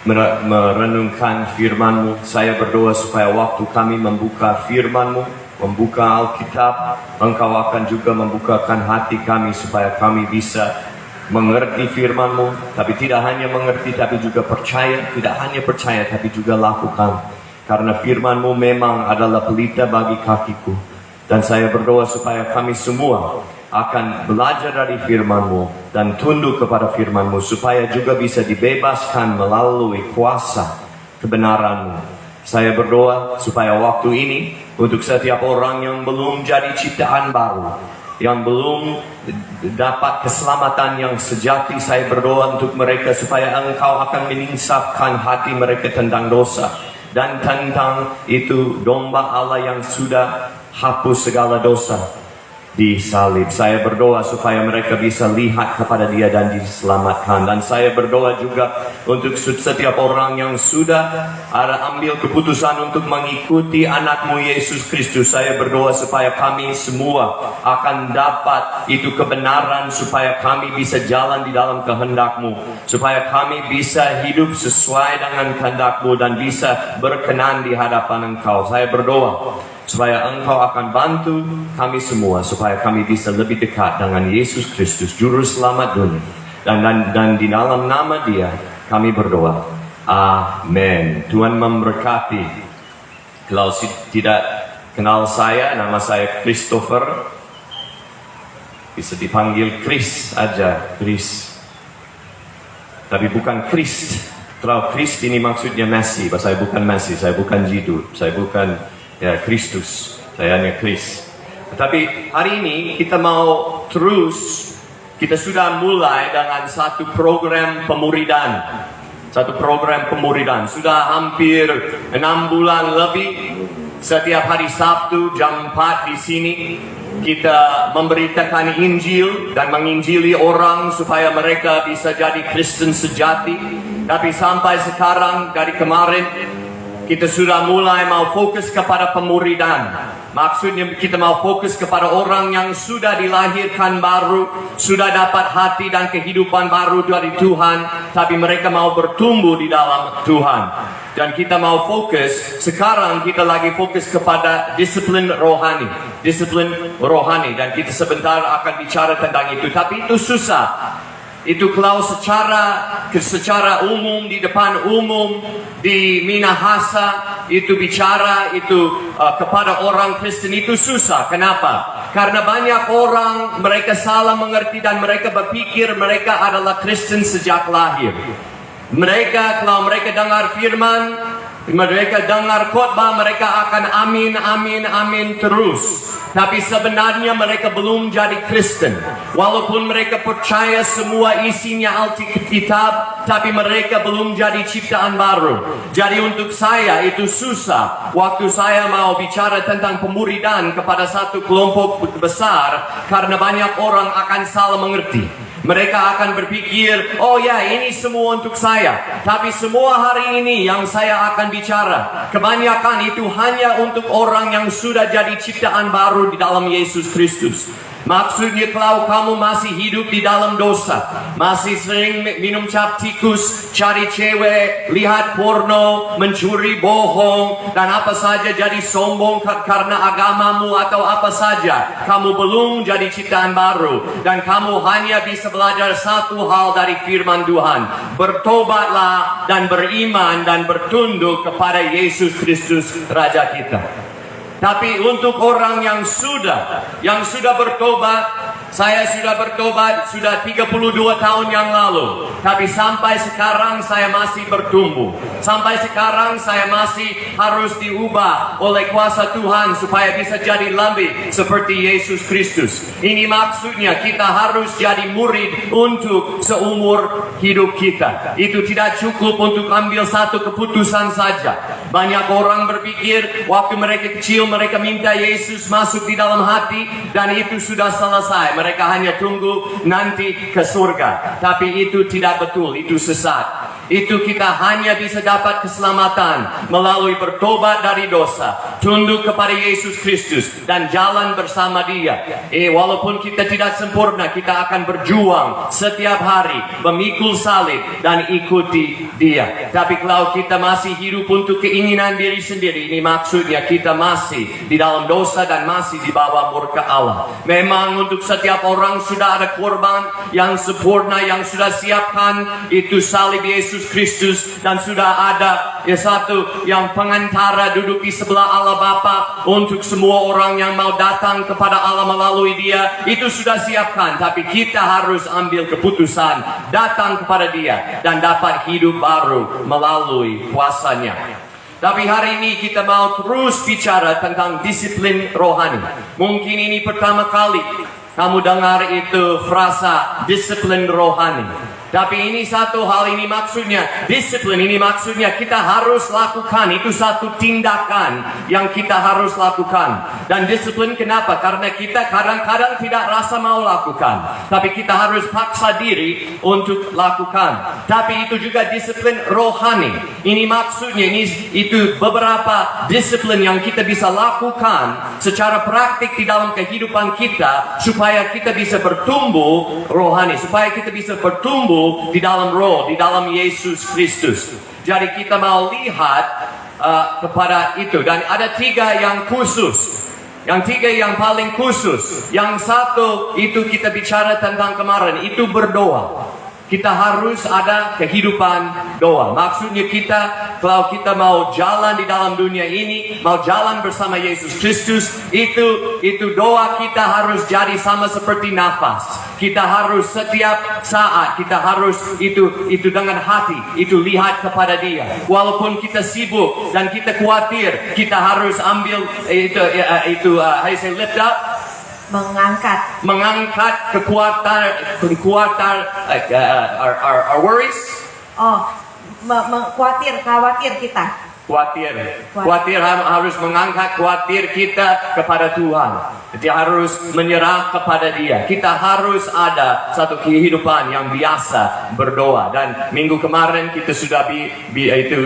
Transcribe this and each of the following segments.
merenungkan firman-Mu. Saya berdoa supaya waktu kami membuka firman-Mu, membuka Alkitab, Engkau akan juga membukakan hati kami supaya kami bisa mengerti firman-Mu. Tapi tidak hanya mengerti, tapi juga percaya. Tidak hanya percaya, tapi juga lakukan. Karena firman-Mu memang adalah pelita bagi kakiku. Dan saya berdoa supaya kami semua akan belajar dari firman-Mu dan tunduk kepada firman-Mu, supaya juga bisa dibebaskan melalui kuasa kebenaran-Mu. Saya berdoa supaya waktu ini untuk setiap orang yang belum jadi ciptaan baru, yang belum dapat keselamatan yang sejati, saya berdoa untuk mereka supaya Engkau akan menyingsapkan hati mereka tentang dosa dan tentang itu domba Allah yang sudah hapus segala dosa di salib. Saya berdoa supaya mereka bisa lihat kepada Dia dan diselamatkan. Dan saya berdoa juga untuk setiap orang yang sudah ambil keputusan untuk mengikuti anak-Mu Yesus Kristus. Saya berdoa supaya kami semua akan dapat itu kebenaran, supaya kami bisa jalan di dalam kehendak-Mu, supaya kami bisa hidup sesuai dengan kehendak-Mu dan bisa berkenan di hadapan Engkau. Saya berdoa supaya Engkau akan bantu kami semua, supaya kami bisa lebih dekat dengan Yesus Kristus, Juru Selamat dunia. Dan di dalam nama Dia kami berdoa. Amin. Tuhan memberkati. Kalau tidak kenal saya, nama saya Christopher. Bisa dipanggil Chris aja, Chris. Tapi bukan Christ. Kalau Christ ini maksudnya Messi. Saya bukan Messi, saya bukan Jidu, saya bukan Kristus, saya hanya Chris. Tapi hari ini kita mau terus, kita sudah mulai dengan satu program pemuridan. Sudah hampir 6 bulan lebih. Setiap hari Sabtu jam 4 di sini kita memberitakan Injil dan menginjili orang supaya mereka bisa jadi Kristen sejati. Tapi sampai sekarang, dari kemarin, kita sudah mulai mau fokus kepada pemuridan. Maksudnya kita mau fokus kepada orang yang sudah dilahirkan baru, sudah dapat hati dan kehidupan baru dari Tuhan, tapi mereka mau bertumbuh di dalam Tuhan. Dan kita mau fokus, sekarang kita lagi fokus kepada disiplin rohani. Dan kita sebentar akan bicara tentang itu. Tapi itu susah. Itu kalau secara umum, di depan umum, di Minahasa, itu bicara itu kepada orang Kristen itu susah. Kenapa? Karena banyak orang, mereka salah mengerti dan mereka berpikir mereka adalah Kristen sejak lahir. Kalau mereka dengar firman, mereka dengar khotbah, mereka akan amin, amin, amin terus. Tapi sebenarnya mereka belum jadi Kristen. Walaupun mereka percaya semua isinya Alkitab, tapi mereka belum jadi ciptaan baru. Jadi untuk saya itu susah. Waktu saya mau bicara tentang pemuridan kepada satu kelompok besar, karena banyak orang akan salah mengerti. Mereka akan berpikir, oh ya, ini semua untuk saya. Tapi semua hari ini yang saya akan bicara, kebanyakan itu hanya untuk orang yang sudah jadi ciptaan baru di dalam Yesus Kristus. Maksudnya kalau kamu masih hidup di dalam dosa, masih sering minum cap tikus, cari cewek, lihat porno, mencuri, bohong, dan apa saja, jadi sombong karena agamamu atau apa saja, kamu belum jadi ciptaan baru. Dan kamu hanya bisa belajar satu hal dari firman Tuhan. Bertobatlah dan beriman dan bertunduk kepada Yesus Kristus Raja kita. Tapi untuk orang yang sudah bertobat, saya sudah bertobat sudah 32 tahun yang lalu. Tapi sampai sekarang saya masih bertumbuh. Sampai sekarang saya masih harus diubah oleh kuasa Tuhan supaya bisa jadi lebih seperti Yesus Kristus. Ini maksudnya kita harus jadi murid untuk seumur hidup kita. Itu tidak cukup untuk ambil satu keputusan saja. Banyak orang berpikir waktu mereka kecil mereka minta Yesus masuk di dalam hati dan itu sudah selesai. Mereka hanya tunggu nanti ke surga. Tapi itu tidak betul, itu sesat. Itu kita hanya bisa dapat keselamatan melalui bertobat dari dosa, tunduk kepada Yesus Kristus, dan jalan bersama Dia. Walaupun kita tidak sempurna, kita akan berjuang setiap hari, memikul salib dan ikuti Dia. Tapi kalau kita masih hidup untuk keinginan diri sendiri, ini maksudnya kita masih di dalam dosa dan masih di bawah murka Allah. Memang untuk setiap orang sudah ada korban yang sempurna yang sudah siapkan, itu salib Yesus Kristus, dan sudah ada satu yang pengantara duduk di sebelah Allah Bapa untuk semua orang yang mau datang kepada Allah melalui Dia. Itu sudah siapkan, tapi kita harus ambil keputusan datang kepada Dia dan dapat hidup baru melalui kuasa-Nya. Tapi hari ini kita mau terus bicara tentang disiplin rohani. Mungkin ini pertama kali kamu dengar itu frasa disiplin rohani. Tapi ini satu hal, ini maksudnya disiplin, ini maksudnya kita harus lakukan. Itu satu tindakan yang kita harus lakukan. Dan disiplin kenapa? Karena kita kadang-kadang tidak rasa mau lakukan, tapi kita harus paksa diri untuk lakukan. Tapi itu juga disiplin rohani. Ini maksudnya itu beberapa disiplin yang kita bisa lakukan secara praktik di dalam kehidupan kita, supaya kita bisa bertumbuh rohani, supaya kita bisa bertumbuh di dalam roh, di dalam Yesus Kristus. Jadi kita mau lihat kepada itu. Dan ada 3 yang khusus. Yang 3 yang paling khusus. Yang satu itu kita bicara tentang kemarin, itu berdoa. Kita harus ada kehidupan doa. Maksudnya kalau kita mau jalan di dalam dunia ini, mau jalan bersama Yesus Kristus, itu doa kita harus jadi sama seperti nafas. Kita harus setiap saat, kita harus itu dengan hati, itu lihat kepada Dia. Walaupun kita sibuk dan kita khawatir, kita harus ambil how you say, lift up, mengangkat kekuatan our worries. Khawatir kita. Khawatir harus mengangkat khawatir kita kepada Tuhan. Kita harus menyerah kepada Dia. Kita harus ada satu kehidupan yang biasa berdoa. Dan minggu kemarin kita sudah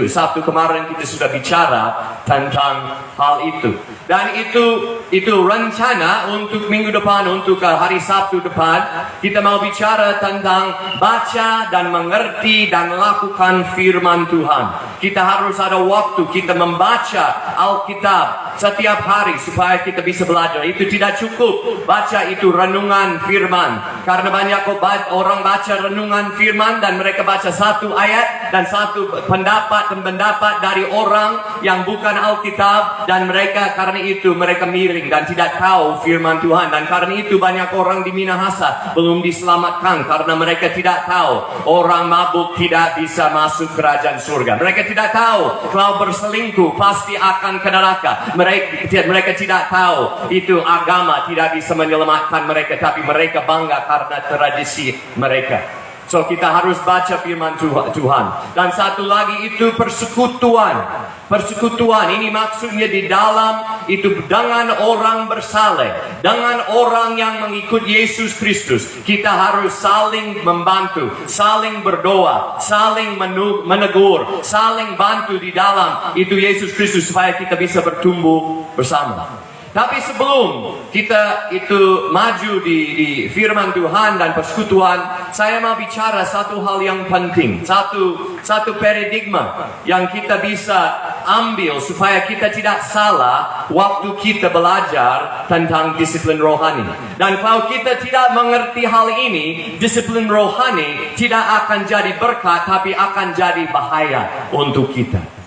Sabtu kemarin kita sudah bicara tentang hal itu. Dan itu rencana untuk minggu depan, untuk hari Sabtu depan, kita mau bicara tentang baca dan mengerti dan lakukan firman Tuhan. Kita harus ada waktu kita membaca Alkitab setiap hari supaya kita bisa belajar. Itu tidak cukup baca itu renungan firman, karena banyak orang baca renungan firman dan mereka baca satu ayat dan satu pendapat dari orang yang bukan Alkitab, dan mereka karena itu mereka miring dan tidak tahu firman Tuhan. Dan karena itu banyak orang di Minahasa belum diselamatkan, karena mereka tidak tahu orang mabuk tidak bisa masuk kerajaan surga. Mereka tidak tahu kalau berselingkuh pasti akan ke neraka. Mereka tidak tahu itu agama tidak bisa menyelamatkan mereka, tapi mereka bangga karena tradisi mereka. So kita harus baca firman Tuhan. Dan satu lagi itu persekutuan. Persekutuan ini maksudnya di dalam itu dengan orang bersaleh, dengan orang yang mengikut Yesus Kristus. Kita harus saling membantu, saling berdoa, saling menegur, saling bantu di dalam itu Yesus Kristus supaya kita bisa bertumbuh bersama. Tapi sebelum kita itu maju di firman Tuhan dan persekutuan, saya mau bicara satu hal yang penting, satu paradigma yang kita bisa ambil supaya kita tidak salah waktu kita belajar tentang disiplin rohani. Dan kalau kita tidak mengerti hal ini, disiplin rohani tidak akan jadi berkat, tapi akan jadi bahaya untuk kita.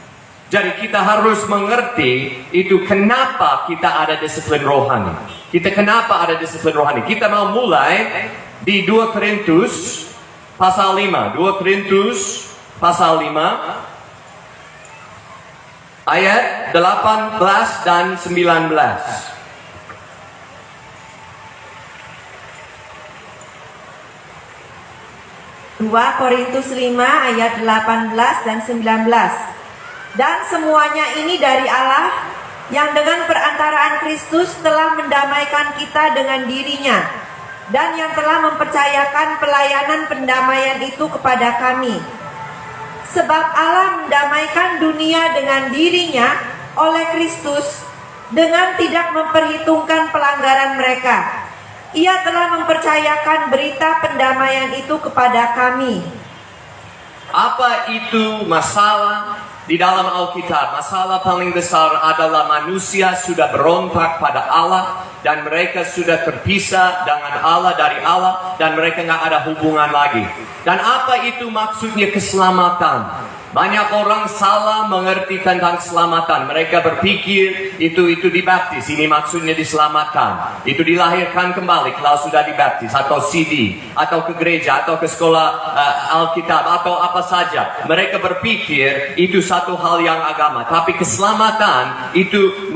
Jadi kita harus mengerti itu kenapa kita ada disiplin rohani. Kenapa ada disiplin rohani? Kita mau mulai di 2 Korintus pasal 5. 2 Korintus pasal 5 ayat 18 dan 19. 2 Korintus 5 ayat 18 dan 19. Dan semuanya ini dari Allah, yang dengan perantaraan Kristus telah mendamaikan kita dengan dirinya, dan yang telah mempercayakan pelayanan pendamaian itu kepada kami. Sebab Allah mendamaikan dunia dengan dirinya oleh Kristus dengan tidak memperhitungkan pelanggaran mereka. Ia telah mempercayakan berita pendamaian itu kepada kami. Apa itu masalah di dalam Alkitab? Masalah paling besar adalah manusia sudah berontak pada Allah dan mereka sudah terpisah dengan Allah dari Allah dan mereka nggak ada hubungan lagi. Dan apa itu maksudnya keselamatan? Banyak orang salah mengerti tentang keselamatan. Mereka berpikir itu dibaptis, ini maksudnya diselamatkan. Itu dilahirkan kembali kalau sudah dibaptis, atau CD, atau ke gereja, atau ke sekolah Alkitab, atau apa saja. Mereka berpikir itu satu hal yang agama. Tapi keselamatan itu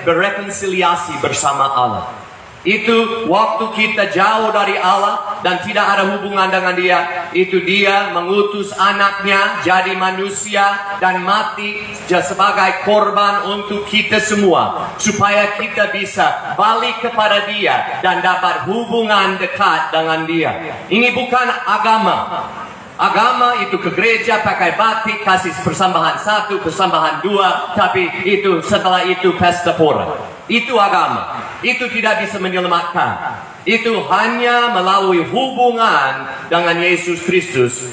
berekonsiliasi bersama Allah. Itu waktu kita jauh dari Allah dan tidak ada hubungan dengan Dia. Itu Dia mengutus anaknya jadi manusia dan mati sebagai korban untuk kita semua, supaya kita bisa balik kepada Dia dan dapat hubungan dekat dengan Dia. Ini bukan agama. Agama itu ke gereja, pakai batik, kasih persembahan 1, persembahan 2, tapi itu setelah itu pesta pora. Itu agama. Itu tidak bisa menyelamatkan. Itu hanya melalui hubungan dengan Yesus Kristus,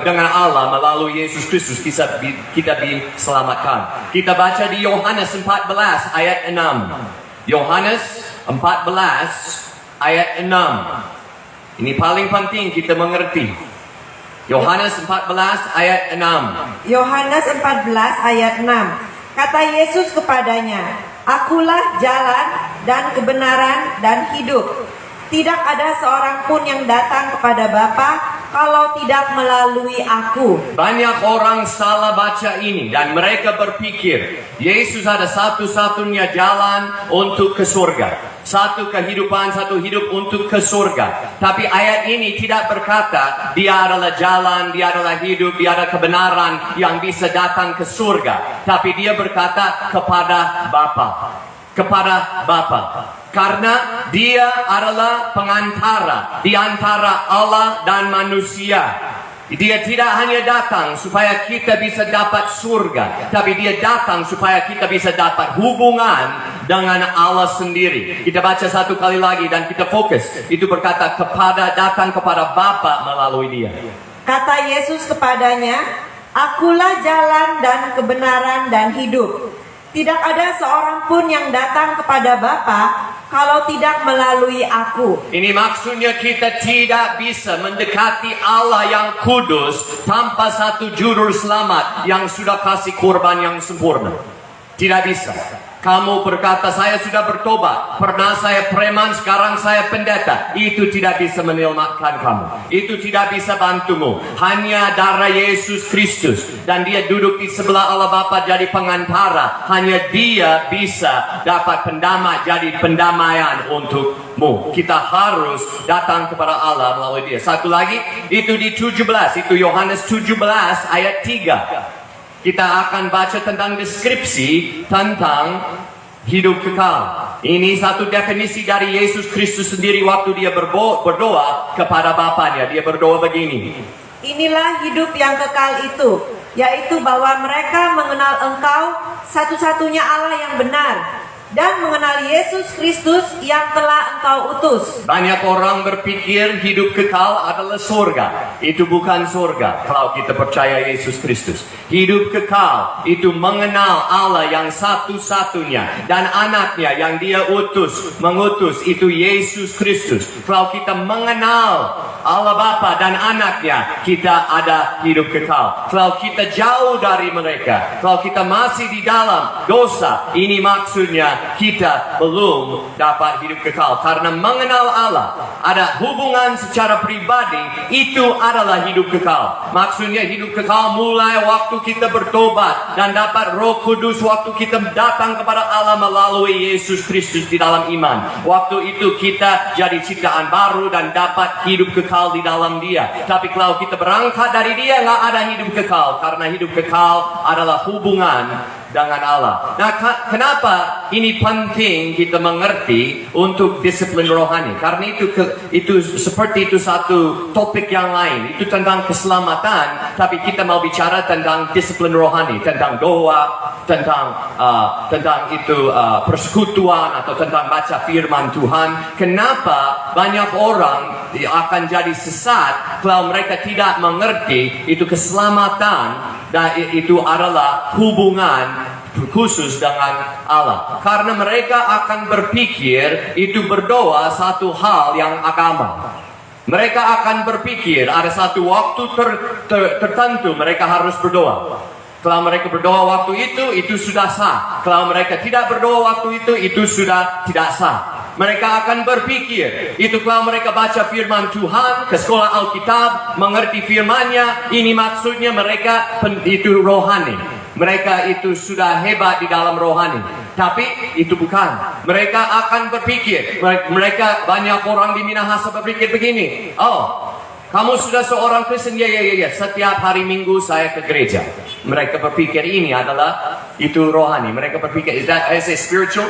dengan Allah melalui Yesus Kristus kita diselamatkan. Kita baca di Yohanes 14 ayat 6. Yohanes 14 ayat 6. Ini paling penting kita mengerti. Yohanes 14 ayat 6. Yohanes 14 ayat 6. Kata Yesus kepadanya, "Akulah jalan dan kebenaran dan hidup. Tidak ada seorang pun yang datang kepada Bapa kalau tidak melalui aku." Banyak orang salah baca ini dan mereka berpikir Yesus ada satu-satunya jalan untuk ke surga. Satu kehidupan, satu hidup untuk ke surga. Tapi ayat ini tidak berkata Dia adalah jalan, Dia adalah hidup, Dia adalah kebenaran yang bisa datang ke surga. Tapi Dia berkata kepada Bapa. Kepada Bapa. Karena Dia adalah pengantara di antara Allah dan manusia. Dia tidak hanya datang supaya kita bisa dapat surga, tapi Dia datang supaya kita bisa dapat hubungan dengan Allah sendiri. Kita baca satu kali lagi dan kita fokus. Itu berkata datang kepada Bapa melalui Dia. Kata Yesus kepadanya, "Akulah jalan dan kebenaran dan hidup. Tidak ada seorang pun yang datang kepada Bapa kalau tidak melalui aku." Ini maksudnya kita tidak bisa mendekati Allah yang kudus tanpa satu juru selamat yang sudah kasih korban yang sempurna. Tidak bisa. Kamu berkata, "Saya sudah bertobat. Pernah saya preman, sekarang saya pendeta." Itu tidak bisa menyelamatkan kamu. Itu tidak bisa bantumu. Hanya darah Yesus Kristus. Dan Dia duduk di sebelah Allah Bapa jadi pengantara. Hanya Dia bisa dapat jadi pendamaian untukmu. Kita harus datang kepada Allah melalui Dia. Satu lagi, itu di 17. Itu Yohanes 17 ayat 3. Kita akan baca tentang deskripsi tentang hidup kekal. Ini satu definisi dari Yesus Kristus sendiri waktu Dia berdoa kepada Bapanya. Dia berdoa begini. "Inilah hidup yang kekal itu, yaitu bahwa mereka mengenal Engkau, satu-satunya Allah yang benar, dan mengenal Yesus Kristus yang telah Engkau utus." Banyak orang berpikir hidup kekal adalah surga. Itu bukan surga kalau kita percaya Yesus Kristus. Hidup kekal itu mengenal Allah yang satu-satunya dan anaknya yang Dia mengutus itu Yesus Kristus. Kalau kita mengenal Allah Bapa dan anaknya, kita ada hidup kekal. Kalau kita jauh dari mereka, kalau kita masih di dalam dosa, ini maksudnya kita belum dapat hidup kekal. Karena mengenal Allah, ada hubungan secara pribadi, itu adalah hidup kekal. Maksudnya hidup kekal mulai waktu kita bertobat dan dapat Roh Kudus waktu kita datang kepada Allah melalui Yesus Kristus di dalam iman. Waktu itu kita jadi ciptaan baru dan dapat hidup kekal di dalam Dia. Tapi kalau kita berangkat dari Dia, nggak ada hidup kekal. Karena hidup kekal adalah hubungan dengan Allah. Nah, kenapa ini penting kita mengerti untuk disiplin rohani? Karena itu seperti itu satu topik yang lain. Itu tentang keselamatan, tapi kita mau bicara tentang disiplin rohani, tentang doa, tentang persekutuan atau tentang baca firman Tuhan. Kenapa banyak orang akan jadi sesat kalau mereka tidak mengerti itu keselamatan dan itu adalah hubungan khusus dengan Allah. Karena mereka akan berpikir itu berdoa satu hal yang agama. Mereka akan berpikir ada satu waktu tertentu mereka harus berdoa. Kalau mereka berdoa waktu itu sudah sah. Kalau mereka tidak berdoa waktu itu sudah tidak sah. Mereka akan berpikir, itu kalau mereka baca firman Tuhan, ke sekolah Alkitab, mengerti firman-Nya, ini maksudnya mereka itu rohani. Mereka itu sudah hebat di dalam rohani. Tapi itu bukan. Mereka akan berpikir, mereka banyak orang di Minahasa berpikir begini, oh, kamu sudah seorang Kristen? Ya. Setiap hari Minggu saya ke gereja. Mereka berpikir ini adalah itu rohani. Mereka berpikir, is that spiritual?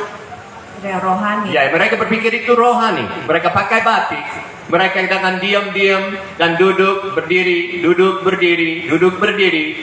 Ya, rohani. Ya, mereka berpikir itu rohani. Mereka pakai batik. Mereka dengan diam-diam dan duduk berdiri,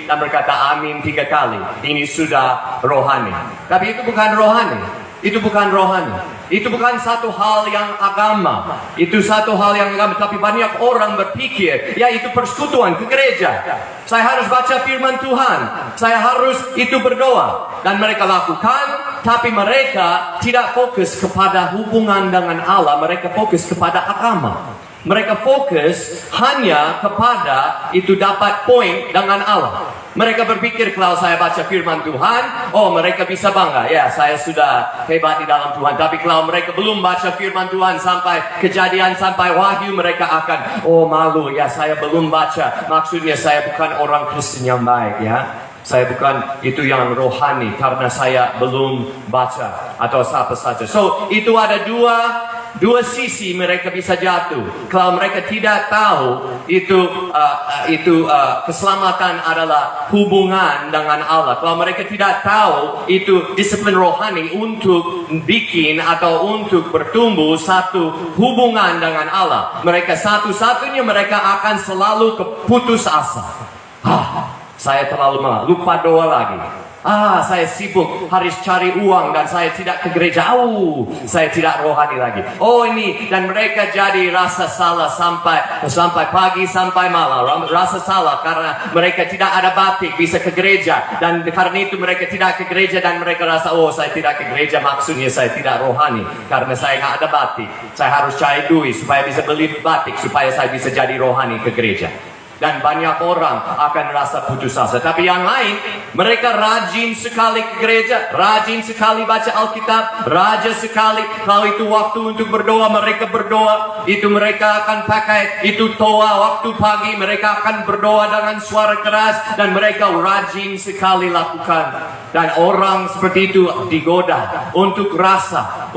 dan berkata amin 3 kali. Ini sudah rohani. Tapi itu bukan rohani. Itu bukan rohani. Itu bukan satu hal yang agama. Itu satu hal yang agama. Tapi banyak orang berpikir, ya itu persekutuan ke gereja. Saya harus baca firman Tuhan. Saya harus itu berdoa. Dan mereka lakukan. Tapi mereka tidak fokus kepada hubungan dengan Allah. Mereka fokus kepada agama. Mereka fokus hanya kepada itu dapat poin dengan Allah. Mereka berpikir kalau saya baca firman Tuhan, oh mereka bisa bangga. Ya, saya sudah hebat di dalam Tuhan. Tapi kalau mereka belum baca firman Tuhan sampai kejadian, sampai wahyu, mereka akan, oh malu. Ya, saya belum baca. Maksudnya saya bukan orang Kristen yang baik ya. Saya bukan itu yang rohani karena saya belum baca atau apa saja. So, itu ada dua sisi mereka bisa jatuh. Kalau mereka tidak tahu itu keselamatan adalah hubungan dengan Allah. Kalau mereka tidak tahu itu disiplin rohani untuk bikin atau untuk bertumbuh satu hubungan dengan Allah, mereka satu-satunya mereka akan selalu keputus asa. Saya terlalu lupa doa lagi. Saya sibuk harus cari uang dan saya tidak ke gereja. Saya tidak rohani lagi. Ini dan mereka jadi rasa salah sampai pagi sampai malam. Rasa salah karena mereka tidak ada batik bisa ke gereja dan karena itu mereka tidak ke gereja dan mereka rasa saya tidak ke gereja maksudnya saya tidak rohani karena saya nggak ada batik. Saya harus cari duit supaya bisa beli batik supaya saya bisa jadi rohani ke gereja. Dan banyak orang akan rasa putus asa. Tapi yang lain, mereka rajin sekali ke gereja, rajin sekali baca Alkitab, rajin sekali kalau itu waktu untuk berdoa, mereka berdoa. Itu mereka akan pakai itu toa waktu pagi, mereka akan berdoa dengan suara keras dan mereka rajin sekali lakukan. Dan orang seperti itu digoda untuk rasa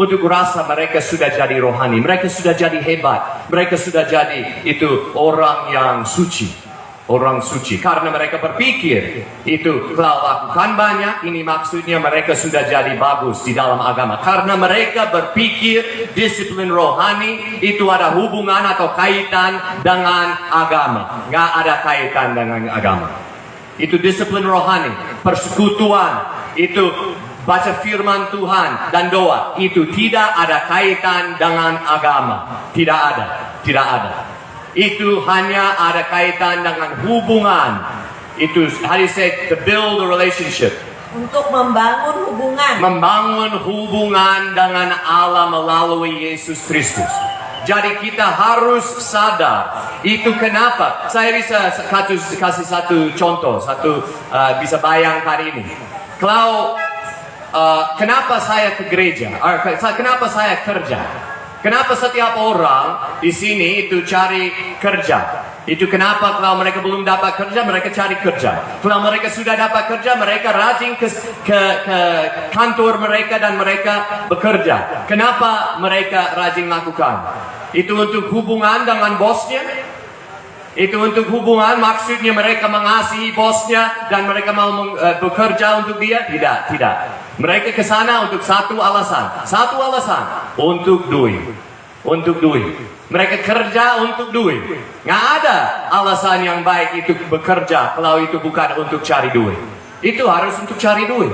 mereka sudah jadi rohani, mereka sudah jadi hebat, mereka sudah jadi itu orang yang suci. Orang suci karena mereka berpikir itu kalau lakukan banyak ini maksudnya mereka sudah jadi bagus di dalam agama karena mereka berpikir disiplin rohani itu ada hubungan atau kaitan dengan agama. Nggak ada kaitan dengan agama. Itu disiplin rohani, persekutuan, itu baca firman Tuhan dan doa itu tidak ada kaitan dengan agama. Tidak ada. Itu hanya ada kaitan dengan hubungan. Itu how do you say to build a relationship. Untuk membangun hubungan. Membangun hubungan dengan Allah melalui Yesus Kristus. Jadi kita harus sadar itu kenapa. Saya bisa kasih satu contoh, bisa bayangkan ini. Kalau kenapa saya ke gereja? Kenapa saya kerja? Kenapa setiap orang di sini itu cari kerja? Itu kenapa kalau mereka belum dapat kerja, mereka cari kerja. Kalau mereka sudah dapat kerja, mereka rajin ke kantor mereka dan mereka bekerja. Kenapa mereka rajin lakukan? Itu untuk hubungan dengan bosnya? Itu untuk hubungan, maksudnya mereka mengasihi bosnya dan mereka mau bekerja untuk dia? Tidak. Mereka ke sana untuk satu alasan, untuk duit. Mereka kerja untuk duit. Nggak ada alasan yang baik itu bekerja kalau itu bukan untuk cari duit. Itu harus untuk cari duit.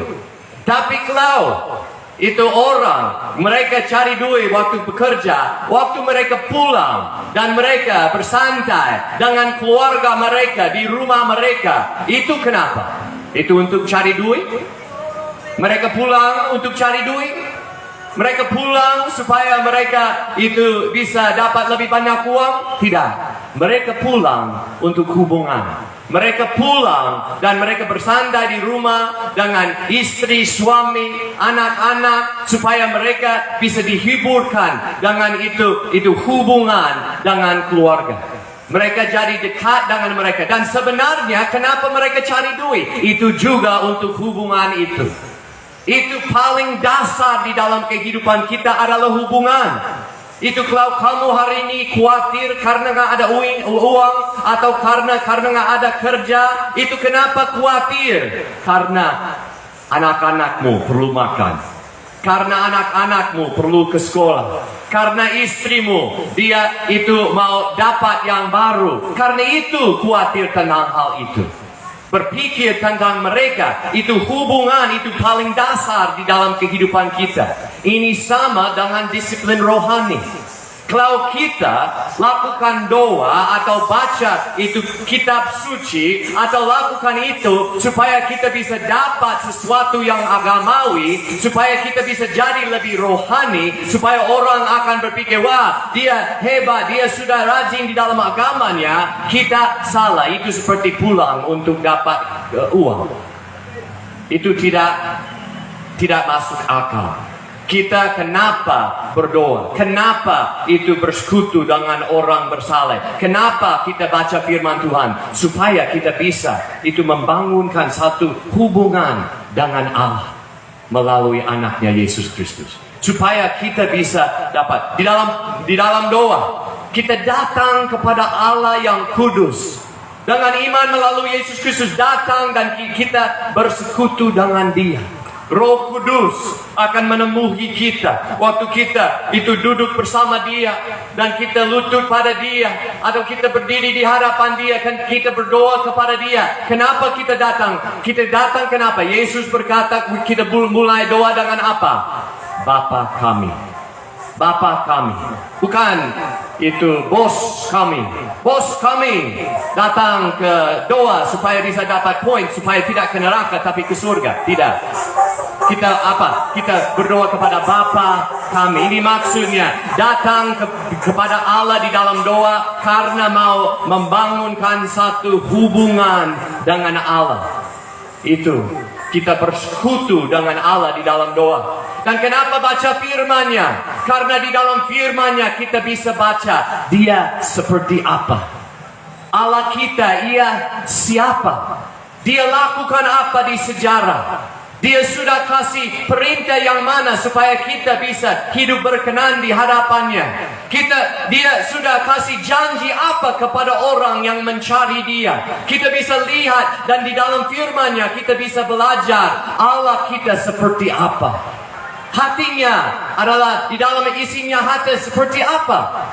Tapi kalau itu orang, mereka cari duit waktu bekerja, waktu mereka pulang dan mereka bersantai dengan keluarga mereka di rumah mereka, itu kenapa? Itu untuk cari duit? Mereka pulang untuk cari duit? Mereka pulang supaya mereka itu bisa dapat lebih banyak uang? Tidak. Mereka pulang untuk hubungan. Mereka pulang dan mereka bersandar di rumah dengan istri, suami, anak-anak supaya mereka bisa dihiburkan dengan itu hubungan dengan keluarga. Mereka jadi dekat dengan mereka. Dan sebenarnya kenapa mereka cari duit? Itu juga untuk hubungan itu. Itu paling dasar di dalam kehidupan kita adalah hubungan. Itu kalau kamu hari ini khawatir karena nggak ada uang atau karena nggak ada kerja, itu kenapa khawatir? Karena anak-anakmu perlu makan. Karena anak-anakmu perlu ke sekolah. Karena istrimu, dia itu mau dapat yang baru. Karena itu khawatir tentang hal itu. Berpikir tentang mereka, itu hubungan, itu paling dasar di dalam kehidupan kita. Ini sama dengan disiplin rohani. Kalau kita lakukan doa atau baca itu kitab suci atau lakukan itu supaya kita bisa dapat sesuatu yang agamawi, supaya kita bisa jadi lebih rohani, supaya orang akan berpikir, wah dia hebat, dia sudah rajin di dalam agamanya, kita salah. Itu seperti pulang untuk dapat uang. Itu tidak masuk akal. Kita kenapa berdoa? Kenapa itu bersekutu dengan orang bersaleh? Kenapa kita baca firman Tuhan? Supaya kita bisa itu membangunkan satu hubungan dengan Allah melalui anaknya Yesus Kristus. Supaya kita bisa dapat di dalam doa kita datang kepada Allah yang kudus. Dengan iman melalui Yesus Kristus datang dan kita bersekutu dengan Dia. Roh Kudus akan menemui kita waktu kita itu duduk bersama Dia dan kita lutut pada Dia atau kita berdiri di hadapan Dia, kan kita berdoa kepada Dia. Kenapa kita datang? Kita datang kenapa? Yesus berkata kita mulai doa dengan apa? Bapa kami. Bapa kami. Bukan itu bos kami. Bos kami datang ke doa supaya bisa dapat poin, supaya tidak ke neraka tapi ke surga. Tidak. Kita apa? Kita berdoa kepada Bapa kami. Ini maksudnya datang kepada Allah di dalam doa karena mau membangunkan satu hubungan dengan Allah. Itu kita bersekutu dengan Allah di dalam doa. Dan kenapa baca firman-Nya? Karena di dalam firman-Nya kita bisa baca Dia seperti apa. Allah kita, Ia siapa? Dia lakukan apa di sejarah? Dia sudah kasih perintah yang mana supaya kita bisa hidup berkenan di hadapannya. Dia sudah kasih janji apa kepada orang yang mencari Dia. Kita bisa lihat dan di dalam firman-Nya kita bisa belajar Allah kita seperti apa. Hatinya adalah di dalam isinya hati seperti apa.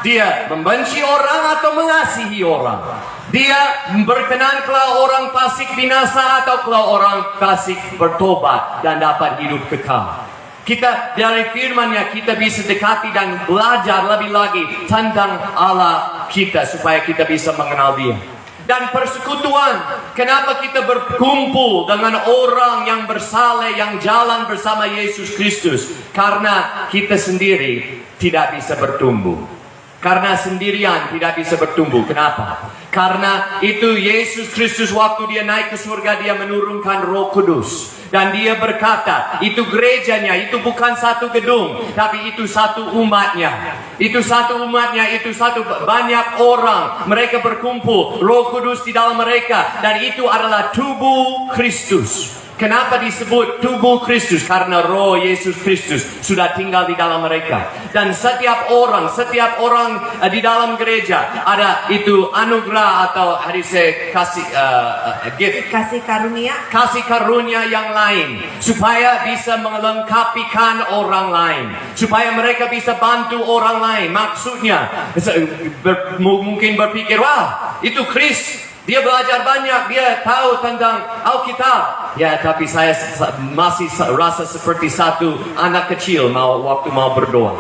Dia membenci orang atau mengasihi orang. Dia berkenan kalau orang fasik binasa atau kalau orang fasik bertobat dan dapat hidup kekal. Kita dari firman-Nya kita bisa dekati dan belajar lebih lagi tentang Allah kita supaya kita bisa mengenal Dia. Dan persekutuan, kenapa kita berkumpul dengan orang yang bersaleh, yang jalan bersama Yesus Kristus? Karena kita sendiri tidak bisa bertumbuh. Karena sendirian tidak bisa bertumbuh. Kenapa? Karena itu Yesus Kristus waktu dia naik ke surga, dia menurunkan Roh Kudus. Dan dia berkata, itu gerejanya, itu bukan satu gedung, tapi itu satu umatnya. Itu satu umatnya, itu satu banyak orang. Mereka berkumpul, Roh Kudus di dalam mereka. Dan itu adalah tubuh Kristus. Kenapa disebut tubuh Kristus? Karena roh Yesus Kristus sudah tinggal di dalam mereka. Dan setiap orang di dalam gereja ada itu anugerah atau kasih gift. Kasih karunia yang lain. Supaya bisa melengkapikan orang lain. Supaya mereka bisa bantu orang lain. Maksudnya, mungkin berpikir, wah itu Kris. Dia belajar banyak, dia tahu tentang Alkitab. Ya, tapi saya masih rasa seperti satu anak kecil waktu mau berdoa.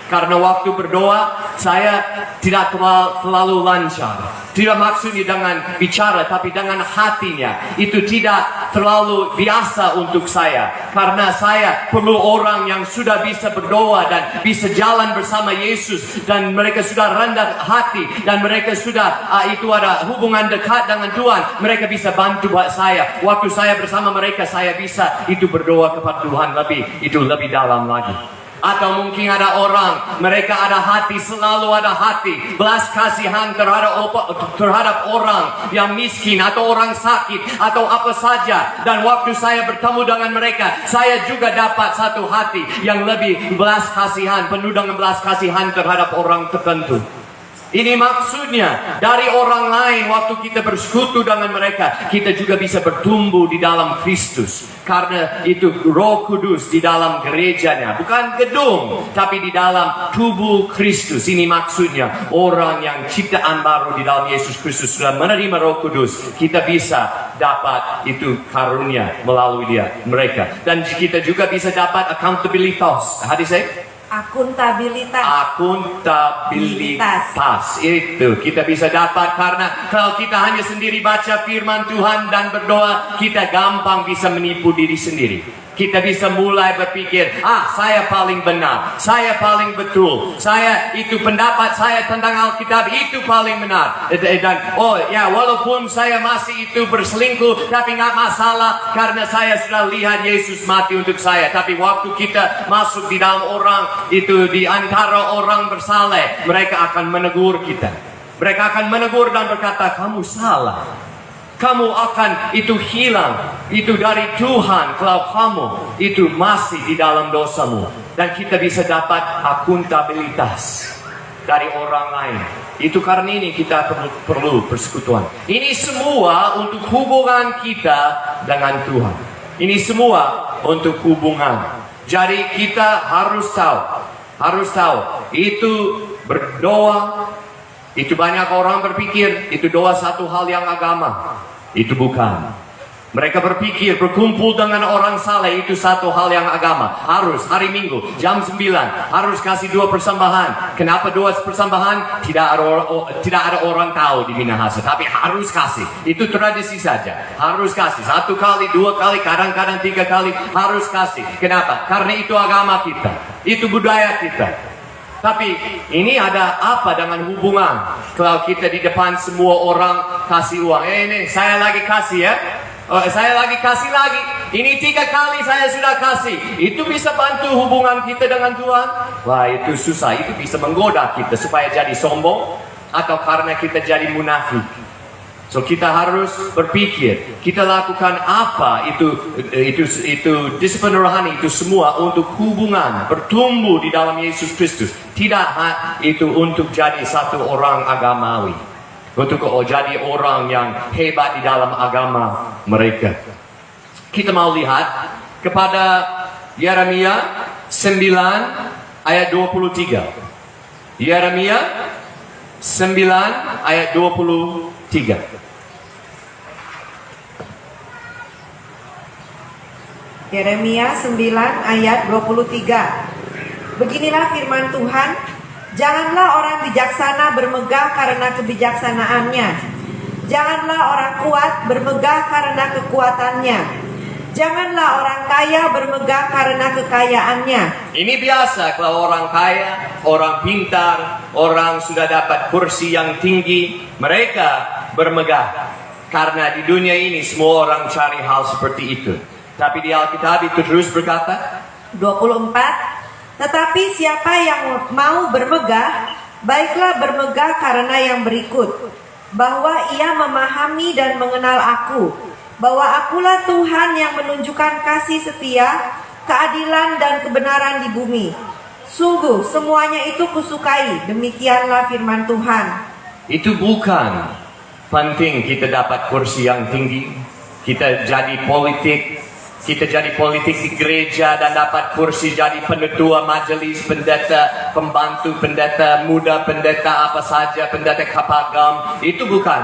Karena waktu berdoa, saya tidak terlalu lancar. Tidak maksudnya dengan bicara, tapi dengan hatinya. Itu tidak terlalu biasa untuk saya. Karena saya perlu orang yang sudah bisa berdoa dan bisa jalan bersama Yesus. Dan mereka sudah rendah hati. Dan mereka sudah itu ada hubungan dekat dengan Tuhan. Mereka bisa bantu buat saya. Waktu saya bersama mereka, saya bisa itu berdoa kepada Tuhan lebih dalam lagi. Atau mungkin ada orang, mereka ada hati, selalu ada hati, belas kasihan terhadap orang yang miskin atau orang sakit atau apa saja. Dan waktu saya bertemu dengan mereka, saya juga dapat satu hati yang lebih belas kasihan, penuh dengan belas kasihan terhadap orang tertentu. Ini maksudnya dari orang lain waktu kita bersekutu dengan mereka, kita juga bisa bertumbuh di dalam Kristus. Karena itu Roh Kudus di dalam gerejanya, bukan gedung, tapi di dalam tubuh Kristus. Ini maksudnya orang yang ciptaan baru di dalam Yesus Kristus sudah menerima Roh Kudus. Kita bisa dapat itu karunia melalui mereka. Dan kita juga bisa dapat accountabilitas. Hadis saya? Akuntabilitas. Itu kita bisa dapat karena kalau kita hanya sendiri baca firman Tuhan dan berdoa, kita gampang bisa menipu diri sendiri. Kita bisa mulai berpikir, saya paling benar, saya paling betul, pendapat saya tentang Alkitab itu paling benar. Dan walaupun saya masih itu berselingkuh, tapi nggak masalah karena saya sudah lihat Yesus mati untuk saya. Tapi waktu kita masuk di dalam orang itu, di antara orang bersalah, mereka akan menegur kita. Mereka akan menegur dan berkata, kamu salah. Kamu akan itu hilang itu dari Tuhan kalau kamu itu masih di dalam dosamu. Dan kita bisa dapat akuntabilitas dari orang lain. Itu karena ini kita perlu persekutuan. Ini semua untuk hubungan kita dengan Tuhan. Ini semua untuk hubungan. Jadi kita harus tahu itu berdoa. Itu banyak orang berpikir itu doa satu hal yang agama. Itu bukan. Mereka berpikir berkumpul dengan orang saleh itu satu hal yang agama. Harus hari Minggu jam 9 harus kasih 2 persembahan. Kenapa 2 persembahan? Tidak ada orang tahu di Minahasa, tapi harus kasih. Itu tradisi saja. Harus kasih 1 kali, 2 kali, kadang-kadang 3 kali harus kasih. Kenapa? Karena itu agama kita. Itu budaya kita. Tapi ini ada apa dengan hubungan? Kalau kita di depan semua orang kasih uang, ini saya lagi kasih ya. Saya lagi kasih lagi. Ini 3 kali saya sudah kasih. Itu bisa bantu hubungan kita dengan Tuhan? Wah, itu susah. Itu bisa menggoda kita supaya jadi sombong atau karena kita jadi munafik. So kita harus berpikir, kita lakukan apa itu disiplin rohani itu semua untuk hubungan bertumbuh di dalam Yesus Kristus. Tidak itu untuk jadi satu orang agamawi, untuk jadi orang yang hebat di dalam agama mereka. Kita mau lihat kepada Yeremia 9 ayat 23. Yeremia 9 ayat 23. Yeremia 9 ayat 23. Beginilah firman Tuhan, janganlah orang bijaksana bermegah karena kebijaksanaannya. Janganlah orang kuat bermegah karena kekuatannya. Janganlah orang kaya bermegah karena kekayaannya. Ini biasa kalau orang kaya, orang pintar, orang sudah dapat kursi yang tinggi, mereka bermegah. Karena di dunia ini semua orang cari hal seperti itu. Tapi di Alkitab itu terus berkata, 24. Tetapi siapa yang mau bermegah, baiklah bermegah karena yang berikut, bahwa ia memahami dan mengenal aku, bahwa akulah Tuhan yang menunjukkan kasih setia, keadilan dan kebenaran di bumi. Sungguh semuanya itu kusukai, demikianlah firman Tuhan. itu bukan penting kita dapat kursi yang tinggi, kita jadi politik di gereja dan dapat kursi jadi penetua majelis, pendeta, pembantu pendeta, muda pendeta, apa saja, pendeta kapagam. Itu bukan.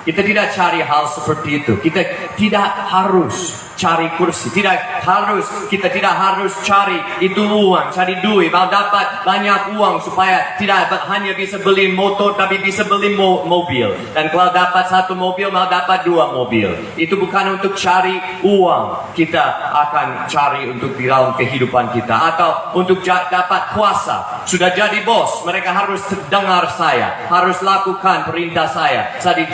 Kita tidak cari hal seperti itu. Kita tidak harus cari kursi. Kita tidak harus cari itu uang, cari duit. Mau dapat banyak uang supaya tidak hanya bisa beli motor, tapi bisa beli mobil. Dan kalau dapat satu mobil, mau dapat dua mobil. Itu bukan untuk cari uang. Kita akan cari untuk di dalam kehidupan kita. Atau untuk dapat kuasa. Sudah jadi bos, mereka harus dengar saya. Harus lakukan perintah saya. Saya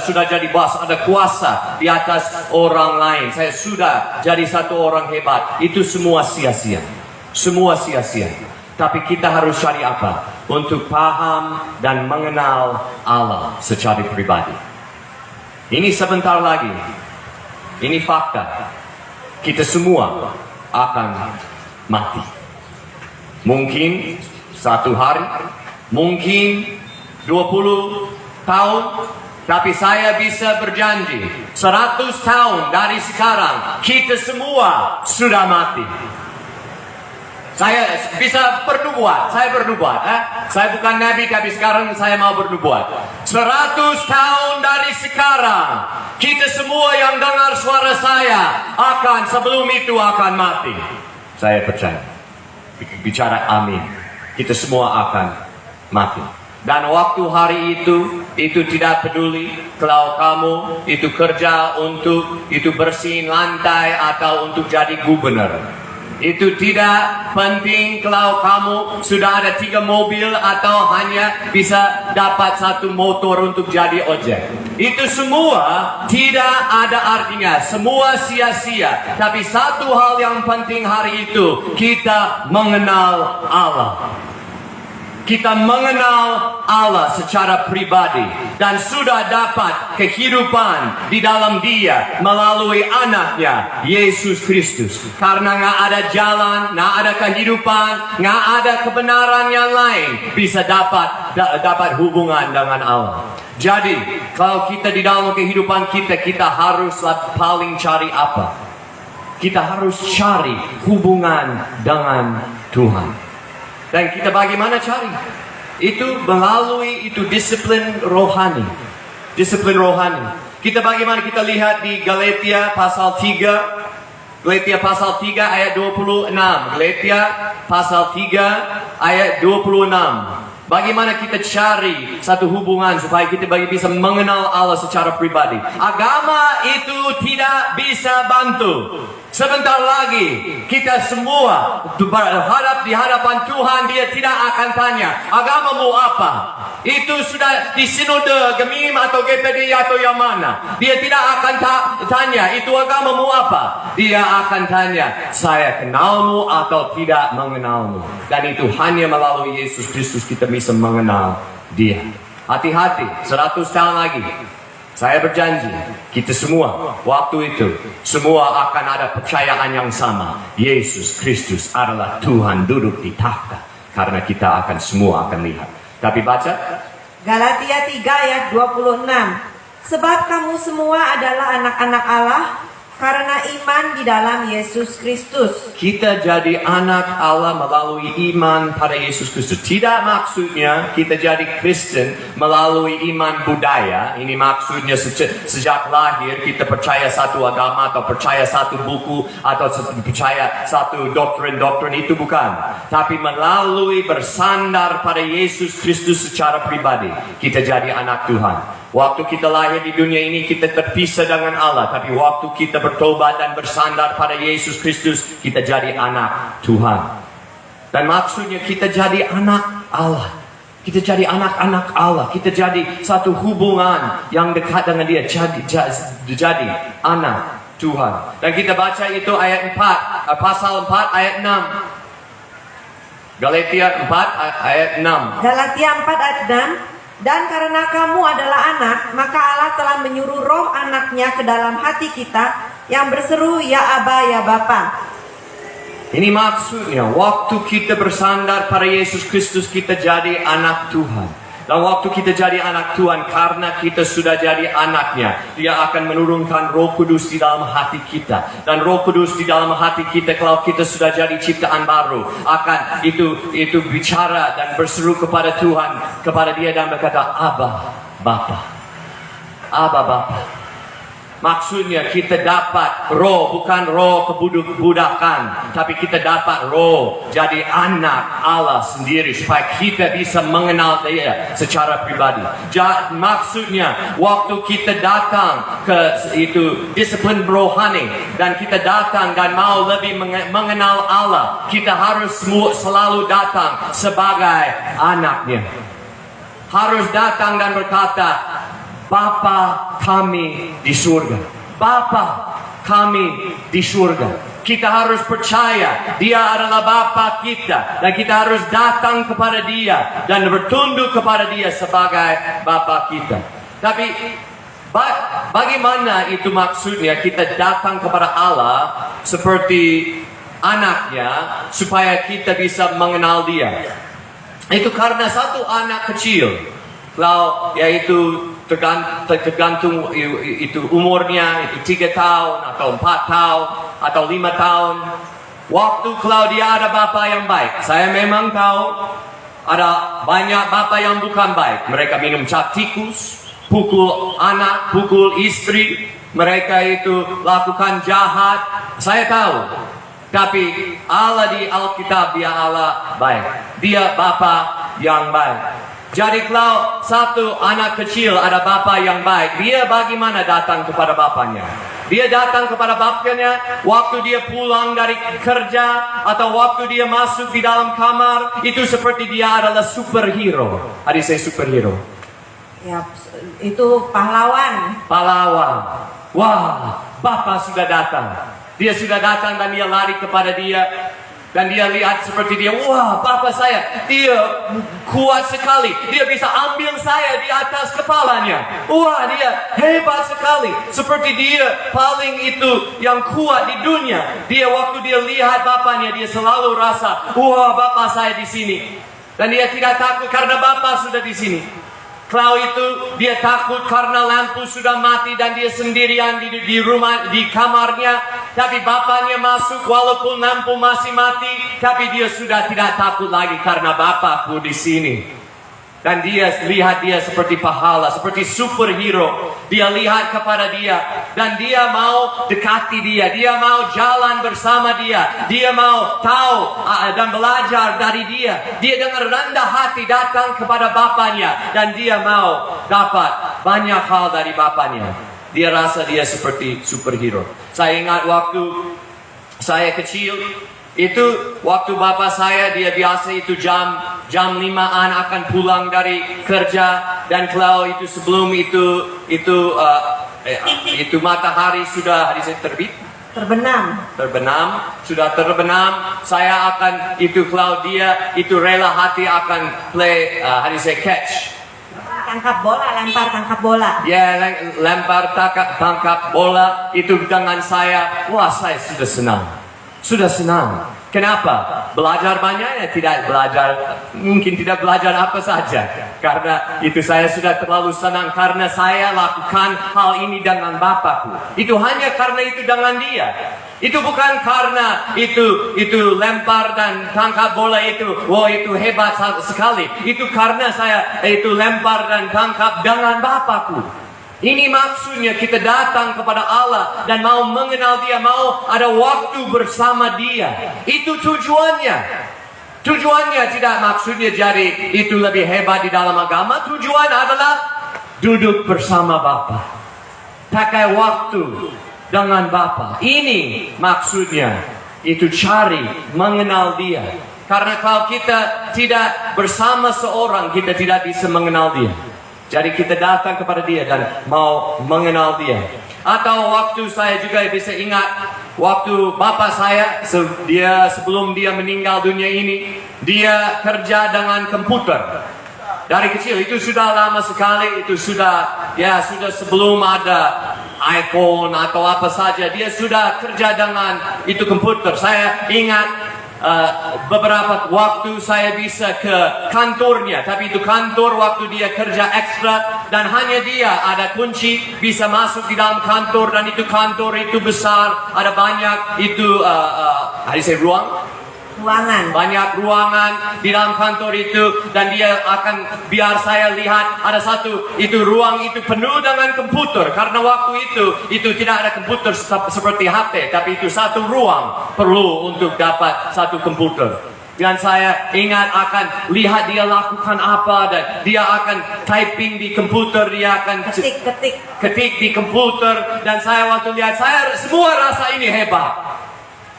sudah jadi bos, ada kuasa di atas orang lain. Saya sudah jadi satu orang hebat. Itu semua sia-sia. Semua sia-sia. Tapi kita harus cari apa? Untuk paham dan mengenal Allah secara pribadi. Ini sebentar lagi. Ini fakta. Kita semua akan mati. Mungkin satu hari, mungkin 20 tahun, tapi saya bisa berjanji 100 tahun dari sekarang kita semua sudah mati. Saya bisa bernubuat, saya bukan nabi, tapi sekarang saya mau bernubuat. 100 tahun dari sekarang kita semua yang dengar suara saya sebelum itu akan mati. Saya percaya. Bicara amin. Kita semua akan mati. Dan waktu hari itu tidak peduli kalau kamu itu kerja untuk itu bersihin lantai atau untuk jadi gubernur. Itu tidak penting kalau kamu sudah ada 3 mobil atau hanya bisa dapat 1 motor untuk jadi ojek. Itu semua tidak ada artinya, semua sia-sia. Tapi satu hal yang penting hari itu, kita mengenal Allah. Kita mengenal Allah secara pribadi dan sudah dapat kehidupan di dalam Dia melalui anaknya Yesus Kristus. Karena nggak ada jalan, nggak ada kehidupan, nggak ada kebenaran yang lain bisa dapat hubungan dengan Allah. Jadi kalau kita di dalam kehidupan kita harus paling cari apa? Kita harus cari hubungan dengan Tuhan. Dan kita bagaimana cari? Itu melalui itu disiplin rohani. Disiplin rohani. Kita bagaimana kita lihat di Galatia pasal 3. Galatia pasal 3 ayat 26. Galatia pasal 3 ayat 26. Bagaimana kita cari satu hubungan supaya kita bisa mengenal Allah secara pribadi. Agama itu tidak bisa bantu. Sebentar lagi kita semua berhadap di hadapan Tuhan, Dia tidak akan tanya agamamu apa. Itu sudah di sinode Gemim atau GPD atau yang mana. Dia tidak akan tanya itu agamamu apa. Dia akan tanya saya kenalmu atau tidak mengenalmu. Dan itu hanya melalui Yesus Kristus kita bisa mengenal Dia. Hati-hati, 100 tahun lagi saya berjanji, kita semua waktu itu semua akan ada percayaan yang sama. Yesus Kristus adalah Tuhan duduk di takhta. Karena kita akan semua akan lihat. Tapi baca Galatia 3 ayat 26. Sebab kamu semua adalah anak-anak Allah karena iman di dalam Yesus Kristus. Kita jadi anak Allah melalui iman pada Yesus Kristus. Tidak maksudnya kita jadi Kristen melalui iman budaya. Ini maksudnya sejak lahir kita percaya satu agama atau percaya satu buku atau percaya satu doktrin-doktrin. Itu bukan. Tapi melalui bersandar pada Yesus Kristus secara pribadi kita jadi anak Tuhan. Waktu kita lahir di dunia ini kita terpisah dengan Allah. Tapi waktu kita bertobat dan bersandar pada Yesus Kristus, kita jadi anak Tuhan. Dan maksudnya kita jadi anak Allah. Kita jadi anak-anak Allah. Kita jadi satu hubungan yang dekat dengan Dia. Jadi anak Tuhan. Dan kita baca itu ayat 4, pasal 4 ayat 6. Galatia 4 ayat 6. Galatia 4 ayat 6. Dan karena kamu adalah anak, maka Allah telah menyuruh roh anaknya ke dalam hati kita yang berseru, ya Aba, ya Bapa. Ini maksudnya, waktu kita bersandar pada Yesus Kristus, kita jadi anak Tuhan. Dan waktu kita jadi anak Tuhan, karena kita sudah jadi anaknya, Dia akan menurunkan Roh Kudus di dalam hati kita. Dan Roh Kudus di dalam hati kita, kalau kita sudah jadi ciptaan baru, akan itu bicara dan berseru kepada Tuhan, kepada Dia, dan berkata, Abba, Bapa. Abba, Bapa. Maksudnya kita dapat roh, bukan roh kebudakan, tapi kita dapat roh jadi anak Allah sendiri, supaya kita bisa mengenal Dia secara pribadi. Maksudnya waktu kita datang ke itu disiplin rohani, dan kita datang dan mau lebih mengenal Allah, kita harus selalu datang sebagai anaknya. Harus datang dan berkata, Bapa kami di surga. Bapa kami di surga. Kita harus percaya Dia adalah Bapa kita, dan kita harus datang kepada Dia dan bertunduk kepada Dia sebagai Bapa kita. Tapi bagaimana itu maksudnya kita datang kepada Allah seperti anaknya, supaya kita bisa mengenal Dia? Itu karena satu anak kecil, kalau yaitu tergantung itu umurnya, itu 3 tahun atau 4 tahun atau 5 tahun. Waktu kalau dia ada bapa yang baik, saya memang tahu ada banyak bapa yang bukan baik. Mereka minum cap tikus, pukul anak, pukul istri, mereka itu lakukan jahat. Saya tahu. Tapi Allah di Alkitab, Dia Allah baik. Dia bapa yang baik. Jadi kalau satu anak kecil ada bapa yang baik, dia bagaimana datang kepada bapanya? Dia datang kepada bapaknya waktu dia pulang dari kerja, atau waktu dia masuk di dalam kamar. Itu seperti dia adalah superhero. Adik saya superhero. Ya, itu pahlawan. Pahlawan. Wah, Bapa sudah datang. Dia sudah datang dan dia lari kepada dia. Dan dia lihat seperti dia, wah, Bapa saya, dia kuat sekali. Dia bisa ambil saya di atas kepalanya. Wah, dia hebat sekali. Seperti dia paling itu yang kuat di dunia. Dia waktu dia lihat bapaknya, dia selalu rasa, wah, Bapa saya di sini. Dan dia tidak takut karena Bapa sudah di sini. Kalau itu dia takut karena lampu sudah mati dan dia sendirian di rumah, di kamarnya. Tapi bapaknya masuk walaupun lampu masih mati, tapi dia sudah tidak takut lagi karena Bapakku di sini. Dan dia lihat dia seperti pahala, seperti superhero. Dia lihat kepada dia dan dia mau dekati dia. Dia mau jalan bersama dia. Dia mau tahu dan belajar dari dia. Dia dengan rendah hati datang kepada bapaknya dan dia mau dapat banyak hal dari bapaknya. Dia rasa dia seperti superhero. Saya ingat waktu saya kecil, itu waktu bapak saya, dia biasa itu jam 5-an akan pulang dari kerja. Dan kalau itu sebelum itu matahari sudah terbit, sudah terbenam, saya akan itu kalau dia itu rela hati akan play catch. Tangkap bola, lempar tangkap bola. Ya, lempar tangkap bola itu dengan saya. Wah, saya sudah senang. Kenapa? Belajar banyak ya? Tidak belajar. Mungkin tidak belajar apa saja. Karena itu saya sudah terlalu senang. Karena saya lakukan hal ini dengan Bapakku. Itu hanya karena itu dengan dia. Itu bukan karena itu lempar dan tangkap bola itu. Wah, itu hebat sekali. Itu karena saya itu lempar dan tangkap dengan Bapakku. Ini maksudnya kita datang kepada Allah dan mau mengenal Dia, mau ada waktu bersama Dia. Itu tujuannya. Tujuannya tidak maksudnya jadi itu lebih hebat di dalam agama. Tujuan adalah duduk bersama Bapa, pakai waktu dengan Bapa. Ini maksudnya, itu cari mengenal Dia. Karena kalau kita tidak bersama seorang, kita tidak bisa mengenal Dia. Jadi kita datang kepada Dia dan mau mengenal Dia. Atau waktu saya juga bisa ingat, waktu bapak saya, sebelum dia meninggal dunia ini, dia kerja dengan komputer. Dari kecil, itu sudah lama sekali, itu sudah sebelum ada iPhone atau apa saja, dia sudah kerja dengan itu komputer. Saya ingat beberapa waktu saya bisa ke kantornya, tapi itu kantor waktu dia kerja ekstra dan hanya dia ada kunci bisa masuk di dalam kantor, dan itu kantor itu besar, ada banyak itu banyak ruangan di dalam kantor itu, dan dia akan biar saya lihat ada satu itu ruang itu penuh dengan komputer, karena waktu itu tidak ada komputer seperti HP, tapi itu satu ruang perlu untuk dapat satu komputer. Dan saya ingat akan lihat dia lakukan apa, dan dia akan typing di komputer, dia akan ketik di komputer, dan saya waktu lihat, saya semua rasa ini hebat.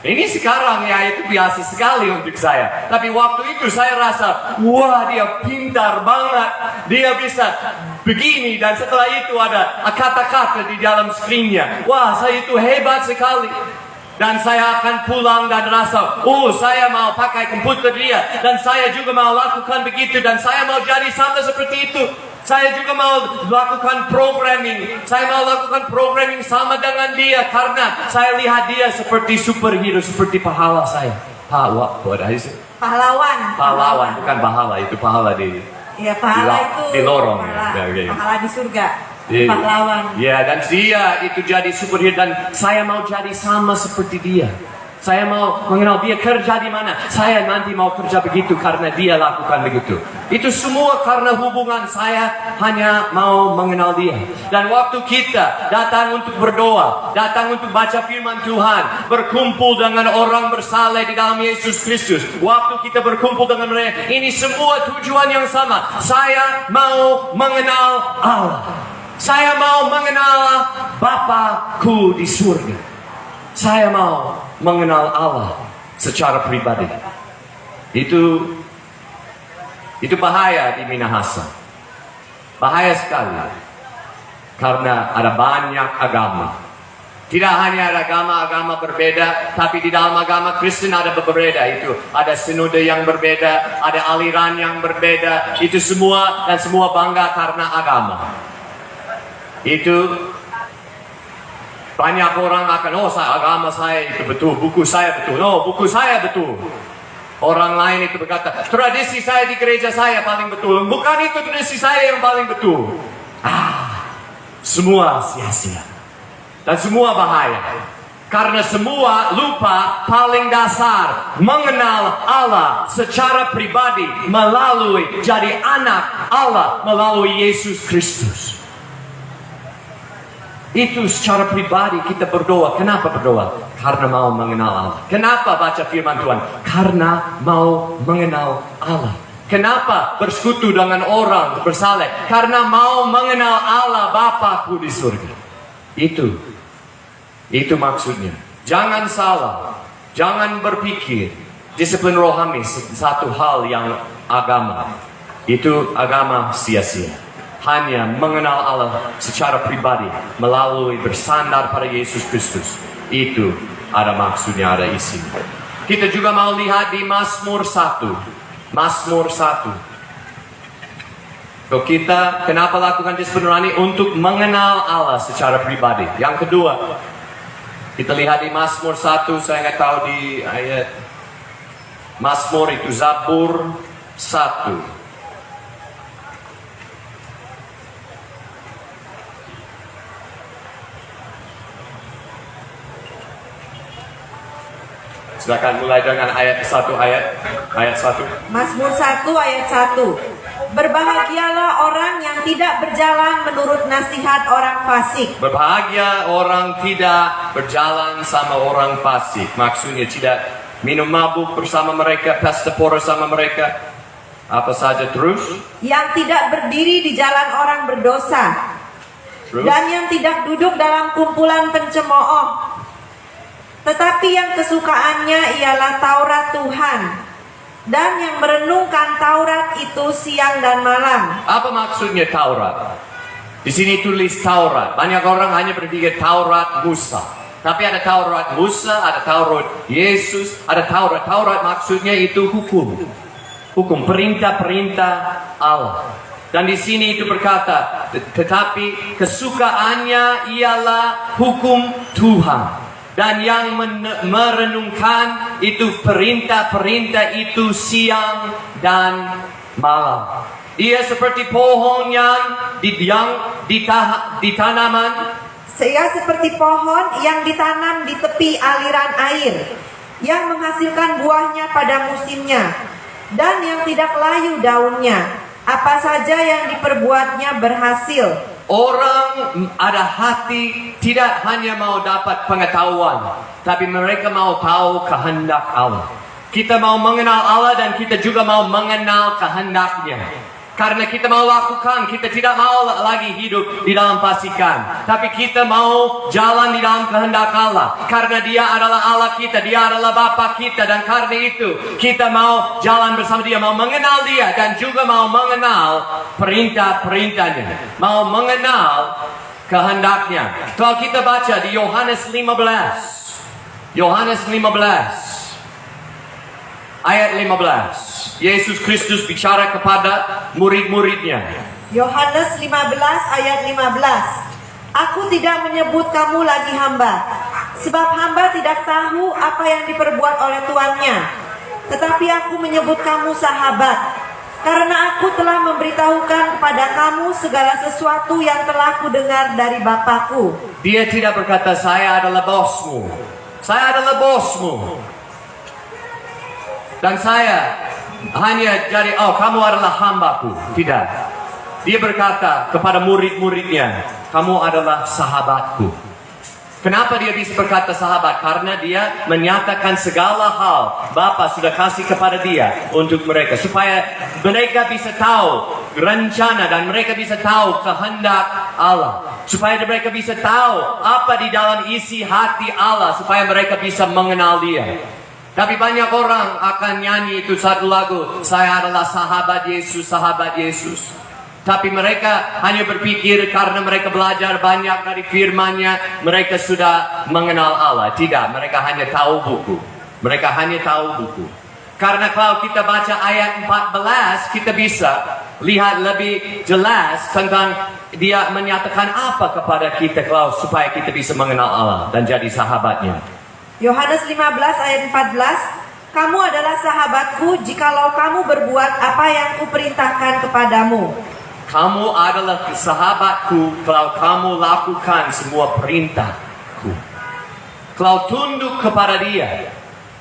Ini sekarang ya itu biasa sekali untuk saya. Tapi waktu itu saya rasa, wah dia pintar banget. Dia bisa begini, dan setelah itu ada kata-kata di dalam screen-nya. Wah, saya itu hebat sekali. Dan saya akan pulang dan rasa, saya mau pakai komputer dia, dan saya juga mau lakukan begitu, dan saya mau jadi sama seperti itu. Saya juga mau lakukan programming. Saya mau lakukan programming sama dengan dia, karena saya lihat dia seperti superhero, seperti pahala saya. Pahlawan, bukan pahala, itu pahala di. Ya, pahala itu di lorong. Pahala di surga. Pahlawan. Ya, dan dia itu jadi superhero, dan saya mau jadi sama seperti dia. Saya mau mengenal dia kerja di mana. Saya nanti mau kerja begitu karena dia lakukan begitu. Itu semua karena hubungan saya hanya mau mengenal dia. Dan waktu kita datang untuk berdoa, datang untuk baca firman Tuhan, berkumpul dengan orang bersaleh di dalam Yesus Kristus, waktu kita berkumpul dengan mereka, ini semua tujuan yang sama. Saya mau mengenal Allah. Saya mau mengenal Bapa-Ku di surga. Saya mau mengenal Allah secara pribadi. Itu bahaya di Minahasa. Bahaya sekali. Karena ada banyak agama. Tidak hanya ada agama-agama berbeda, tapi di dalam agama Kristen ada berbeda. Itu ada sinode yang berbeda, ada aliran yang berbeda. Itu semua, dan semua bangga karena agama. Itu banyak orang akan, agama saya itu betul, buku saya betul. Buku saya betul. Orang lain itu berkata, tradisi saya di gereja saya paling betul. Bukan itu tradisi saya yang paling betul. Semua sia-sia. Dan semua bahaya. Karena semua lupa paling dasar, mengenal Allah secara pribadi melalui jadi anak Allah melalui Yesus Kristus. Itu secara pribadi kita berdoa. Kenapa berdoa? Karena mau mengenal Allah. Kenapa baca firman Tuhan? Karena mau mengenal Allah. Kenapa bersekutu dengan orang bersaleh? Karena mau mengenal Allah Bapa-Ku di surga. Itu maksudnya. Jangan salah. Jangan berpikir disiplin rohani satu hal yang agama. Itu agama sia-sia. Hanya mengenal Allah secara pribadi melalui bersandar pada Yesus Kristus. Itu ada maksudnya, ada isinya. Kita juga mau lihat di Mazmur 1. Mazmur 1. So, kita kenapa lakukan disiplin rohani? Untuk mengenal Allah secara pribadi. Yang kedua, kita lihat di Mazmur 1. Saya nggak tahu di ayat Mazmur itu Zabur 1. Silakan mulai dengan ayat 1. Mazmur 1 ayat 1. Berbahagialah orang yang tidak berjalan menurut nasihat orang fasik. Berbahagia orang tidak berjalan sama orang fasik. Maksudnya tidak minum mabuk bersama mereka, pesta pora sama mereka, Apa saja terus? Yang tidak berdiri di jalan orang berdosa, Terus? dan yang tidak duduk dalam kumpulan pencemooh, tetapi yang kesukaannya ialah Taurat Tuhan, dan yang merenungkan Taurat itu siang dan malam. Apa maksudnya Taurat? Di sini tulis Taurat. Banyak orang hanya berpikir Taurat Musa. Tapi ada Taurat Musa, ada Taurat Yesus, ada Taurat. Taurat maksudnya itu hukum. Hukum, perintah-perintah Allah. Dan di sini itu berkata, tetapi kesukaannya ialah hukum Tuhan. Dan yang merenungkan itu perintah-perintah itu siang dan malam. Ia seperti pohon yang ditanaman. Ia seperti pohon yang ditanam di tepi aliran air, yang menghasilkan buahnya pada musimnya, dan yang tidak layu daunnya. Apa saja yang diperbuatnya berhasil. Orang ada hati tidak hanya mau dapat pengetahuan, tapi mereka mau tahu kehendak Allah. Kita mau mengenal Allah dan kita juga mau mengenal kehendaknya. Karena kita mau lakukan, kita tidak mau lagi hidup di dalam fasikan, tapi kita mau jalan di dalam kehendak Allah. Karena Dia adalah Allah kita, Dia adalah Bapa kita, dan karena itu kita mau jalan bersama Dia, mau mengenal Dia, dan juga mau mengenal perintah-perintahnya, mau mengenal kehendaknya. Kalau kita baca di Yohanes 15 ayat 15, Yesus Kristus bicara kepada murid-muridnya. Yohanes 15 ayat 15. Aku tidak menyebut kamu lagi hamba, sebab hamba tidak tahu apa yang diperbuat oleh tuannya. Tetapi aku menyebut kamu sahabat, karena aku telah memberitahukan kepada kamu segala sesuatu yang telah kudengar dari Bapakku. Dia tidak berkata, saya adalah bosmu. Saya adalah bosmu. Dan saya hanya jadi, kamu adalah hambaku. Tidak. Dia berkata kepada murid-muridnya, kamu adalah sahabatku. Kenapa dia bisa berkata sahabat? Karena dia menyatakan segala hal Bapa sudah kasih kepada dia untuk mereka, supaya mereka bisa tahu rencana dan mereka bisa tahu kehendak Allah, supaya mereka bisa tahu apa di dalam isi hati Allah, supaya mereka bisa mengenal Dia. Tapi banyak orang akan nyanyi itu satu lagu, saya adalah sahabat Yesus, sahabat Yesus. Tapi mereka hanya berpikir karena mereka belajar banyak dari firman-Nya, mereka sudah mengenal Allah. Tidak, mereka hanya tahu buku. Mereka hanya tahu buku. Karena kalau kita baca ayat 14, kita bisa lihat lebih jelas tentang Dia menyatakan apa kepada kita supaya kita bisa mengenal Allah dan jadi sahabatnya. Yohanes 15 ayat 14. Kamu adalah sahabatku jikalau kamu berbuat apa yang kuperintahkan kepadamu. Kamu adalah sahabatku kalau kamu lakukan semua perintahku. Kalau tunduk kepada Dia.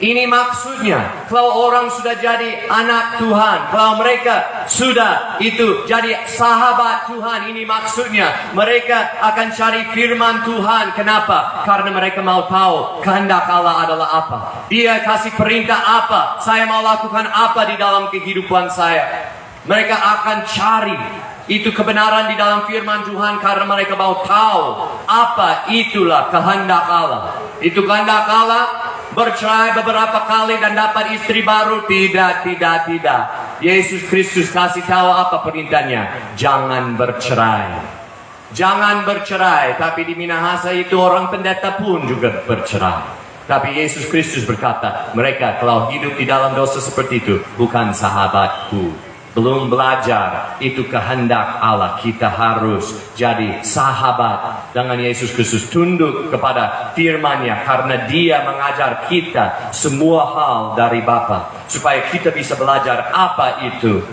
Ini maksudnya, kalau orang sudah jadi anak Tuhan, kalau mereka sudah itu jadi sahabat Tuhan, ini maksudnya mereka akan cari firman Tuhan. Kenapa? Karena mereka mau tahu kehendak Allah adalah apa. Dia kasih perintah apa, saya mau lakukan apa di dalam kehidupan saya. Mereka akan cari itu kebenaran di dalam firman Tuhan karena mereka mau tahu apa itulah kehendak Allah. Itu kehendak Allah. Bercerai beberapa kali dan dapat istri baru? Tidak. Yesus Kristus kasih tahu apa perintahnya. Jangan bercerai. Jangan bercerai. Tapi di Minahasa itu orang pendeta pun juga bercerai. Tapi Yesus Kristus berkata, mereka kalau hidup di dalam dosa seperti itu, bukan sahabatku. Belum belajar, itu kehendak Allah. Kita harus jadi sahabat dengan Yesus Kristus, tunduk kepada firman-Nya karena Dia mengajar kita semua hal dari Bapa, supaya kita bisa belajar apa itu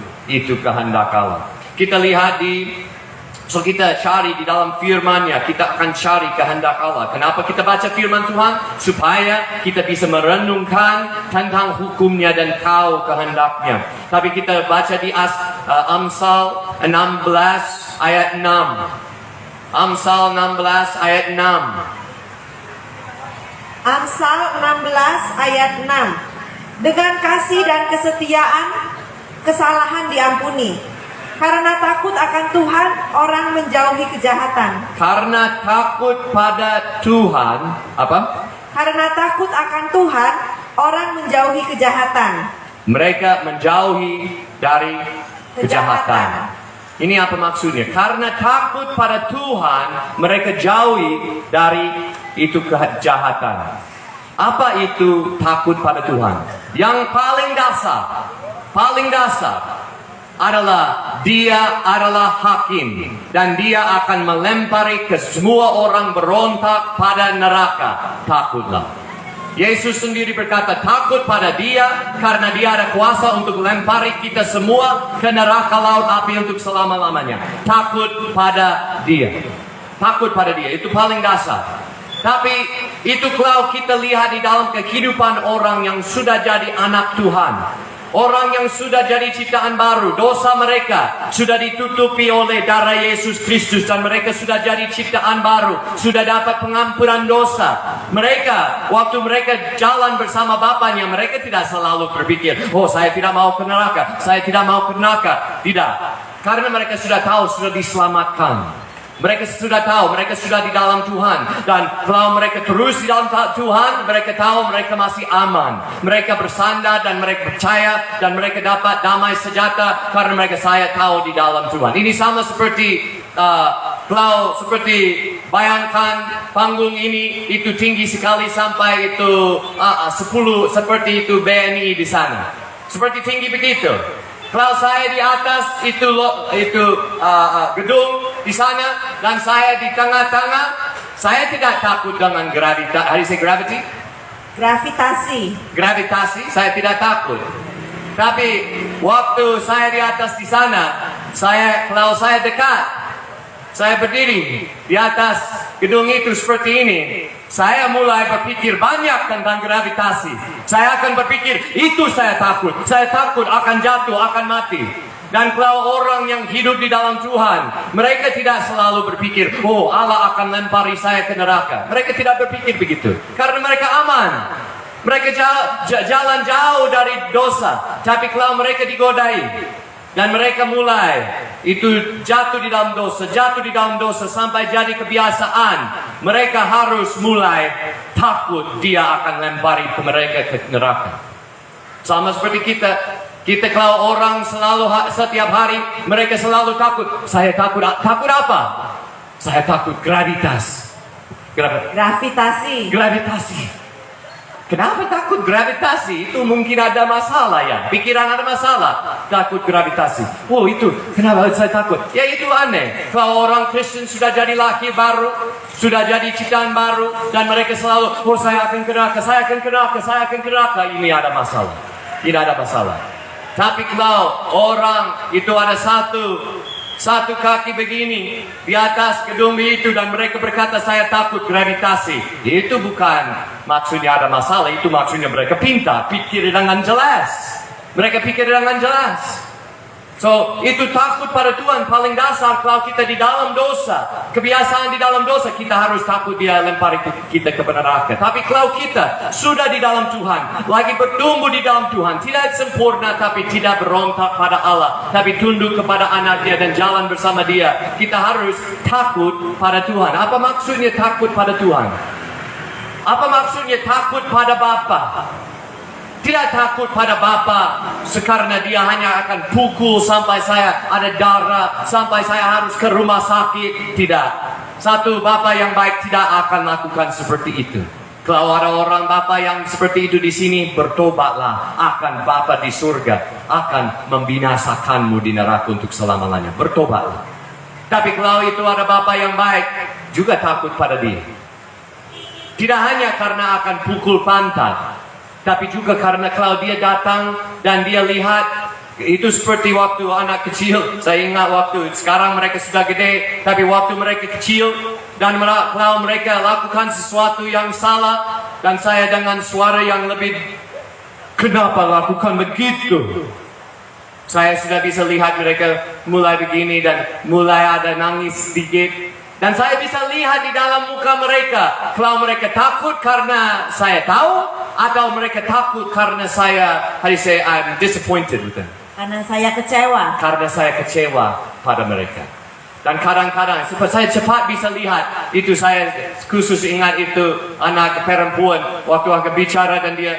kehendak Allah. Kita lihat kita cari di dalam firman-Nya, kita akan cari kehendak Allah. Kenapa kita baca firman Tuhan? Supaya kita bisa merenungkan tentang hukum-Nya dan tahu kehendak-Nya. Tapi kita baca di Amsal 16 ayat 6. Amsal 16 ayat 6. Amsal 16 ayat 6. Dengan kasih dan kesetiaan kesalahan diampuni. Karena takut akan Tuhan, orang menjauhi kejahatan. Karena takut pada Tuhan, apa? Karena takut akan Tuhan, orang menjauhi kejahatan. Mereka menjauhi dari kejahatan. Ini apa maksudnya? Karena takut pada Tuhan, mereka jauhi dari itu kejahatan. Apa itu takut pada Tuhan? Yang paling dasar adalah Dia adalah hakim dan Dia akan melempari ke semua orang berontak pada neraka. Takutlah. Yesus sendiri berkata takut pada Dia karena Dia ada kuasa untuk melempari kita semua ke neraka laut api untuk selama-lamanya. Takut pada Dia. Takut pada Dia itu paling dasar. Tapi itu kalau kita lihat di dalam kehidupan orang yang sudah jadi anak Tuhan, orang yang sudah jadi ciptaan baru, dosa mereka sudah ditutupi oleh darah Yesus Kristus dan mereka sudah jadi ciptaan baru, sudah dapat pengampunan dosa. Mereka, waktu mereka jalan bersama Bapaknya, mereka tidak selalu berpikir, oh saya tidak mau ke neraka, saya tidak mau ke neraka. Tidak, karena mereka sudah tahu, sudah diselamatkan. Mereka sudah tahu, mereka sudah di dalam Tuhan. Dan kalau mereka terus di dalam Tuhan, mereka tahu mereka masih aman. Mereka bersandar dan mereka percaya dan mereka dapat damai sejahtera karena mereka saya tahu di dalam Tuhan. Ini sama seperti kalau seperti bayangkan panggung ini itu tinggi sekali sampai itu 10 seperti itu BNI di sana. Seperti tinggi begitu. Kalau saya di atas itu gedung di sana dan saya di tengah-tengah, saya tidak takut dengan gravitasi, saya tidak takut. Tapi waktu saya di atas di sana, kalau saya dekat, saya berdiri di atas gedung itu seperti ini, saya mulai berpikir banyak tentang gravitasi. Saya akan berpikir, itu saya takut. Saya takut akan jatuh, akan mati. Dan kalau orang yang hidup di dalam Tuhan, mereka tidak selalu berpikir, oh Allah akan lempari saya ke neraka. Mereka tidak berpikir begitu. Karena mereka aman. Mereka jalan jauh dari dosa. Tapi kalau mereka digodai, dan mereka mulai itu jatuh di dalam dosa sampai jadi kebiasaan. Mereka harus mulai takut Dia akan lempari mereka ke neraka. Sama seperti kita kalau orang selalu setiap hari mereka selalu takut. Saya takut apa? Saya takut gravitasi. Kenapa takut gravitasi? Itu mungkin ada masalah ya. Pikiran ada masalah. Takut gravitasi. Oh itu, kenapa saya takut? Ya itu aneh. Kalau orang Kristen sudah jadi laki baru, sudah jadi ciptaan baru, dan mereka selalu, oh saya akan ke neraka. Ini ada masalah. Tidak ada masalah. Tapi kalau orang itu ada satu kaki begini di atas gedung itu dan mereka berkata saya takut gravitasi, itu bukan maksudnya ada masalah, itu maksudnya mereka pintar, pikir dengan jelas. Mereka pikir dengan jelas. So, itu takut pada Tuhan paling dasar. Kalau kita di dalam dosa, kebiasaan di dalam dosa, kita harus takut Dia lempari kita ke neraka. Tapi kalau kita sudah di dalam Tuhan, lagi bertumbuh di dalam Tuhan, tidak sempurna tapi tidak berontak pada Allah, tapi tunduk kepada anak Dia dan jalan bersama Dia, kita harus takut pada Tuhan. Apa maksudnya takut pada Tuhan? Apa maksudnya takut pada Bapa? Tidak takut pada Bapa sekarang Dia hanya akan pukul sampai saya ada darah, sampai saya harus ke rumah sakit. Tidak. Satu Bapa yang baik tidak akan lakukan seperti itu. Kalau ada orang Bapa yang seperti itu di sini, bertobatlah. Akan Bapa di surga akan membinasakanmu di neraka untuk selama-lamanya. Bertobatlah. Tapi kalau itu ada Bapa yang baik, juga takut pada Dia. Tidak hanya karena akan pukul pantat, tapi juga karena kalau Dia datang dan Dia lihat, itu seperti waktu anak kecil. Saya ingat waktu, sekarang mereka sudah gede, tapi waktu mereka kecil dan kalau mereka lakukan sesuatu yang salah, dan saya dengan suara yang lebih, kenapa lakukan begitu? Saya sudah bisa lihat mereka mulai begini dan mulai ada nangis sedikit. Dan saya bisa lihat di dalam muka mereka, kalau mereka takut karena saya tahu, atau mereka takut karena I'm disappointed with them. Karena saya kecewa. Karena saya kecewa pada mereka. Dan kadang-kadang saya cepat bisa lihat itu, saya khusus ingat itu anak perempuan waktu aku bicara dan dia,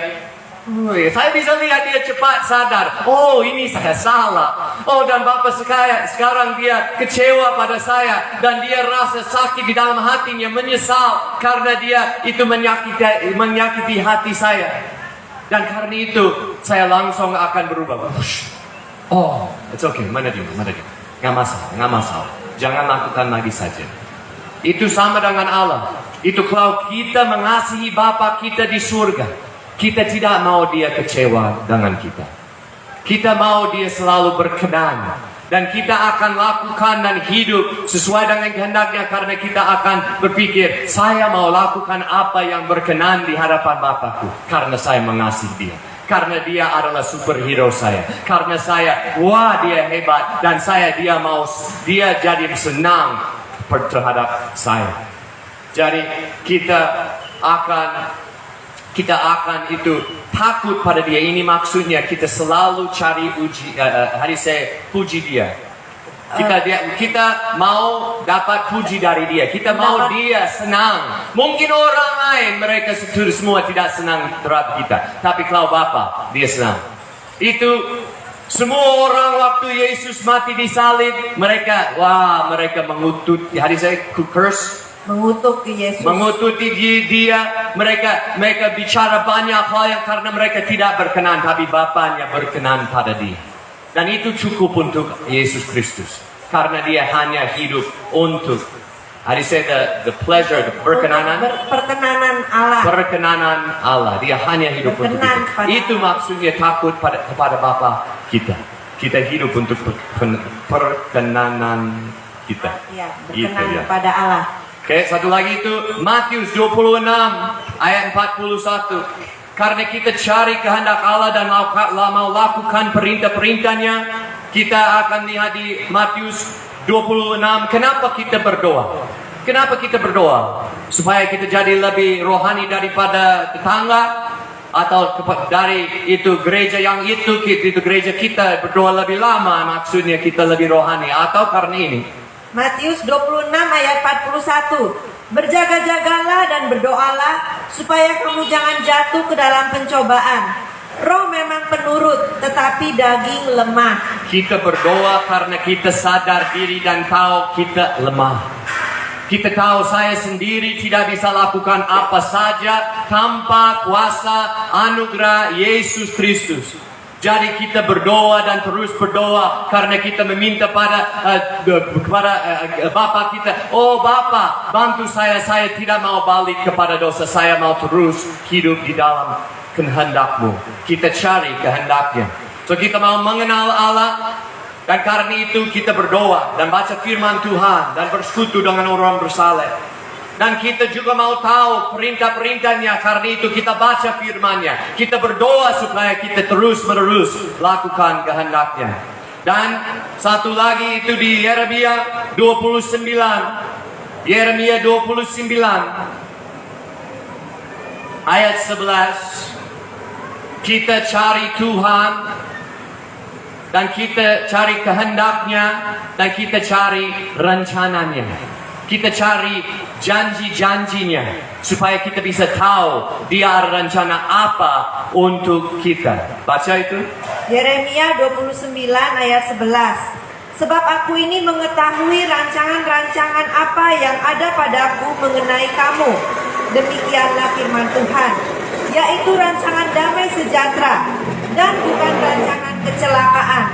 saya bisa lihat dia cepat sadar, oh ini saya salah. Oh, dan Bapak sekarang dia kecewa pada saya dan dia rasa sakit di dalam hatinya, menyesal karena dia itu menyakiti hati saya. Dan karena itu saya langsung akan berubah. Oh, it's okay, mana dia, nggak masalah. Jangan lakukan lagi saja. Itu sama dengan Allah. Itu kalau kita mengasihi Bapa kita di surga, kita tidak mau dia kecewa dengan kita. Kita mau dia selalu berkenan. Dan kita akan lakukan dan hidup sesuai dengan kehendaknya, karena kita akan berpikir, saya mau lakukan apa yang berkenan di hadapan Bapakku. Karena saya mengasihi dia. Karena dia adalah superhero saya. Karena saya, wah dia hebat. Dan dia jadi senang terhadap saya. Jadi kita akan itu takut pada dia. Ini maksudnya kita selalu cari puji dia. Kita mau dapat puji dari dia. Kita mau dia senang. Mungkin orang lain mereka semua tidak senang terhadap kita, tapi kalau Bapa dia senang. Itu semua orang waktu Yesus mati di salib, mereka mengutuk. Mengutuk Yesus. Mengututi dia. Mereka bicara banyak hal yang karena mereka tidak berkenan, tapi Bapanya berkenan pada dia. Dan itu cukup untuk Yesus Kristus. Karena dia hanya hidup untuk, the pleasure, the berkenanan. Perkenanan Allah. Perkenanan Allah. Dia hanya hidup untuk itu. Itu maksudnya takut kepada Bapa kita. Kita hidup untuk perkenanan kita. Ya, berkenan kepada Allah. Oke, satu lagi itu Matius 26 ayat 41. Karena kita cari kehendak Allah dan mau lakukan perintah-perintahnya, kita akan lihat di Matius 26. Kenapa kita berdoa? Kenapa kita berdoa? Supaya kita jadi lebih rohani daripada tetangga? Atau dari itu gereja yang itu gereja kita berdoa lebih lama, maksudnya kita lebih rohani? Atau karena ini? Matius 26 ayat 41. Berjaga-jagalah dan berdoalah supaya kamu jangan jatuh ke dalam pencobaan. Roh memang penurut, tetapi daging lemah. Kita berdoa karena kita sadar diri dan tahu kita lemah. Kita tahu saya sendiri tidak bisa lakukan apa saja tanpa kuasa anugerah Yesus Kristus. Jadi kita berdoa dan terus berdoa karena kita meminta kepada Bapa kita. Oh Bapa, bantu saya tidak mau balik kepada dosa. Saya mau terus hidup di dalam kehendak-Mu. Kita cari kehendaknya. So kita mau mengenal Allah. Dan karena itu kita berdoa dan baca firman Tuhan dan bersekutu dengan orang bersaleh. Dan kita juga mau tahu perintah-perintahnya. Karena itu kita baca firman-Nya. Kita berdoa supaya kita terus-menerus lakukan kehendaknya. Dan satu lagi itu di Yeremia 29. Yeremia 29 ayat 11. Kita cari Tuhan dan kita cari kehendaknya dan kita cari rencananya. Kita cari janji-janjinya supaya kita bisa tahu dia ada rencana apa untuk kita. Baca itu. Yeremia 29 ayat 11. Sebab aku ini mengetahui rancangan-rancangan apa yang ada padaku mengenai kamu. Demikianlah firman Tuhan, yaitu rancangan damai sejahtera dan bukan rancangan kecelakaan,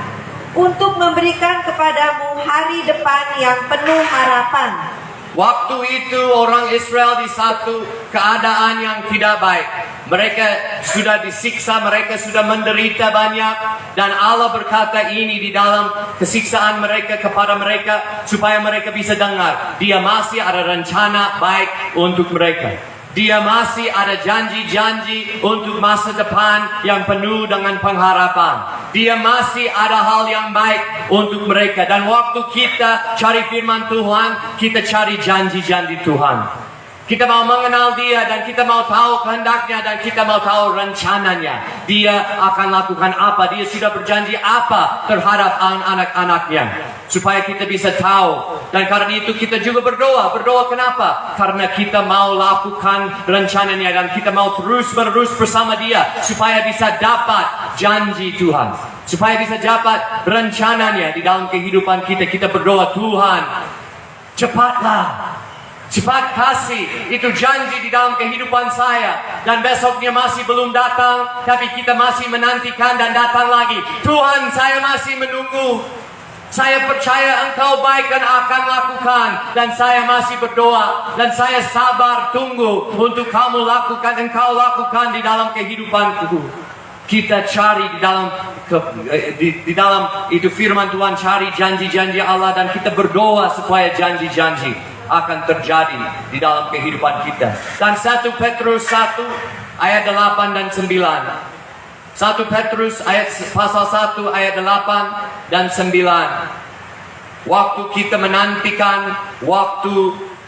untuk memberikan kepadamu hari depan yang penuh harapan. Waktu itu orang Israel di satu keadaan yang tidak baik. Mereka sudah disiksa, mereka sudah menderita banyak. Dan Allah berkata ini di dalam kesiksaan mereka kepada mereka, supaya mereka bisa dengar. Dia masih ada rencana baik untuk mereka. Dia masih ada janji-janji untuk masa depan yang penuh dengan pengharapan. Dia masih ada hal yang baik untuk mereka. Dan waktu kita cari firman Tuhan, kita cari janji-janji Tuhan. Kita mau mengenal Dia dan kita mau tahu kehendaknya dan kita mau tahu rencananya. Dia akan lakukan apa, Dia sudah berjanji apa terhadap anak-anaknya. Supaya kita bisa tahu. Dan karena itu kita juga berdoa. Berdoa kenapa? Karena kita mau lakukan rencananya dan kita mau terus-menerus bersama Dia. Supaya bisa dapat janji Tuhan. Supaya bisa dapat rencananya di dalam kehidupan kita. Kita berdoa, Tuhan, cepatlah. Cepat kasih itu janji di dalam kehidupan saya. Dan besoknya masih belum datang, tapi kita masih menantikan dan datang lagi. Tuhan, saya masih menunggu. Saya percaya Engkau baik dan akan lakukan. Dan saya masih berdoa. Dan saya sabar tunggu untuk Engkau lakukan di dalam kehidupanku. Kita cari di dalam itu firman Tuhan, cari janji-janji Allah. Dan kita berdoa supaya janji-janji akan terjadi di dalam kehidupan kita. Dan 1 Petrus 1 ayat 8 dan 9. 1 Petrus pasal 1 ayat 8 dan 9. Waktu kita menantikan waktu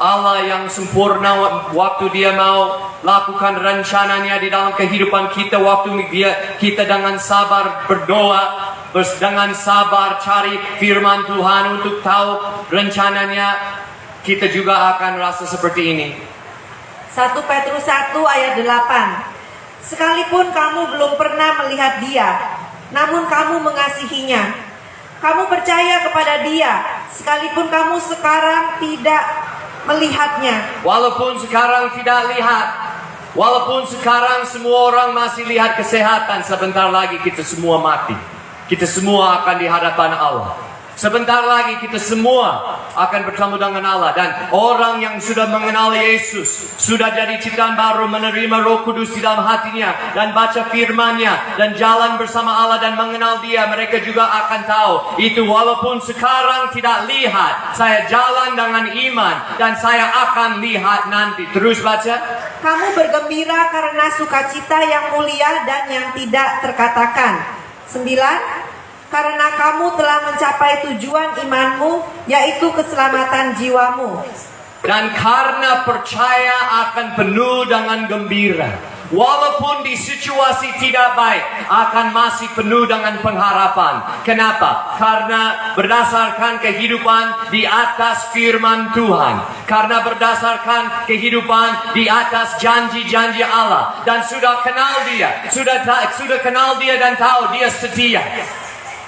Allah yang sempurna, waktu Dia mau lakukan rencananya di dalam kehidupan kita, waktu kita dengan sabar berdoa, dengan sabar cari firman Tuhan untuk tahu rencananya, kita juga akan rasa seperti ini. 1 Petrus 1 ayat 8. Sekalipun kamu belum pernah melihat Dia, namun kamu mengasihinya. Kamu percaya kepada Dia, sekalipun kamu sekarang tidak melihatnya. Walaupun sekarang tidak lihat, walaupun sekarang semua orang masih lihat kesehatan, sebentar lagi kita semua mati. Kita semua akan di hadapan Allah. Sebentar lagi kita semua akan bertemu dengan Allah. Dan orang yang sudah mengenal Yesus, sudah jadi ciptaan baru, menerima Roh Kudus di dalam hatinya, dan baca firman-Nya, dan jalan bersama Allah dan mengenal Dia, mereka juga akan tahu itu walaupun sekarang tidak lihat, saya jalan dengan iman dan saya akan lihat nanti. Terus baca. Kamu bergembira karena sukacita yang mulia dan yang tidak terkatakan. 9. Karena kamu telah mencapai tujuan imanmu, yaitu keselamatan jiwamu. Dan karena percaya akan penuh dengan gembira. Walaupun di situasi tidak baik, akan masih penuh dengan pengharapan. Kenapa? Karena berdasarkan kehidupan di atas firman Tuhan. Karena berdasarkan kehidupan di atas janji-janji Allah. Dan sudah kenal Dia. Sudah kenal Dia dan tahu Dia setia.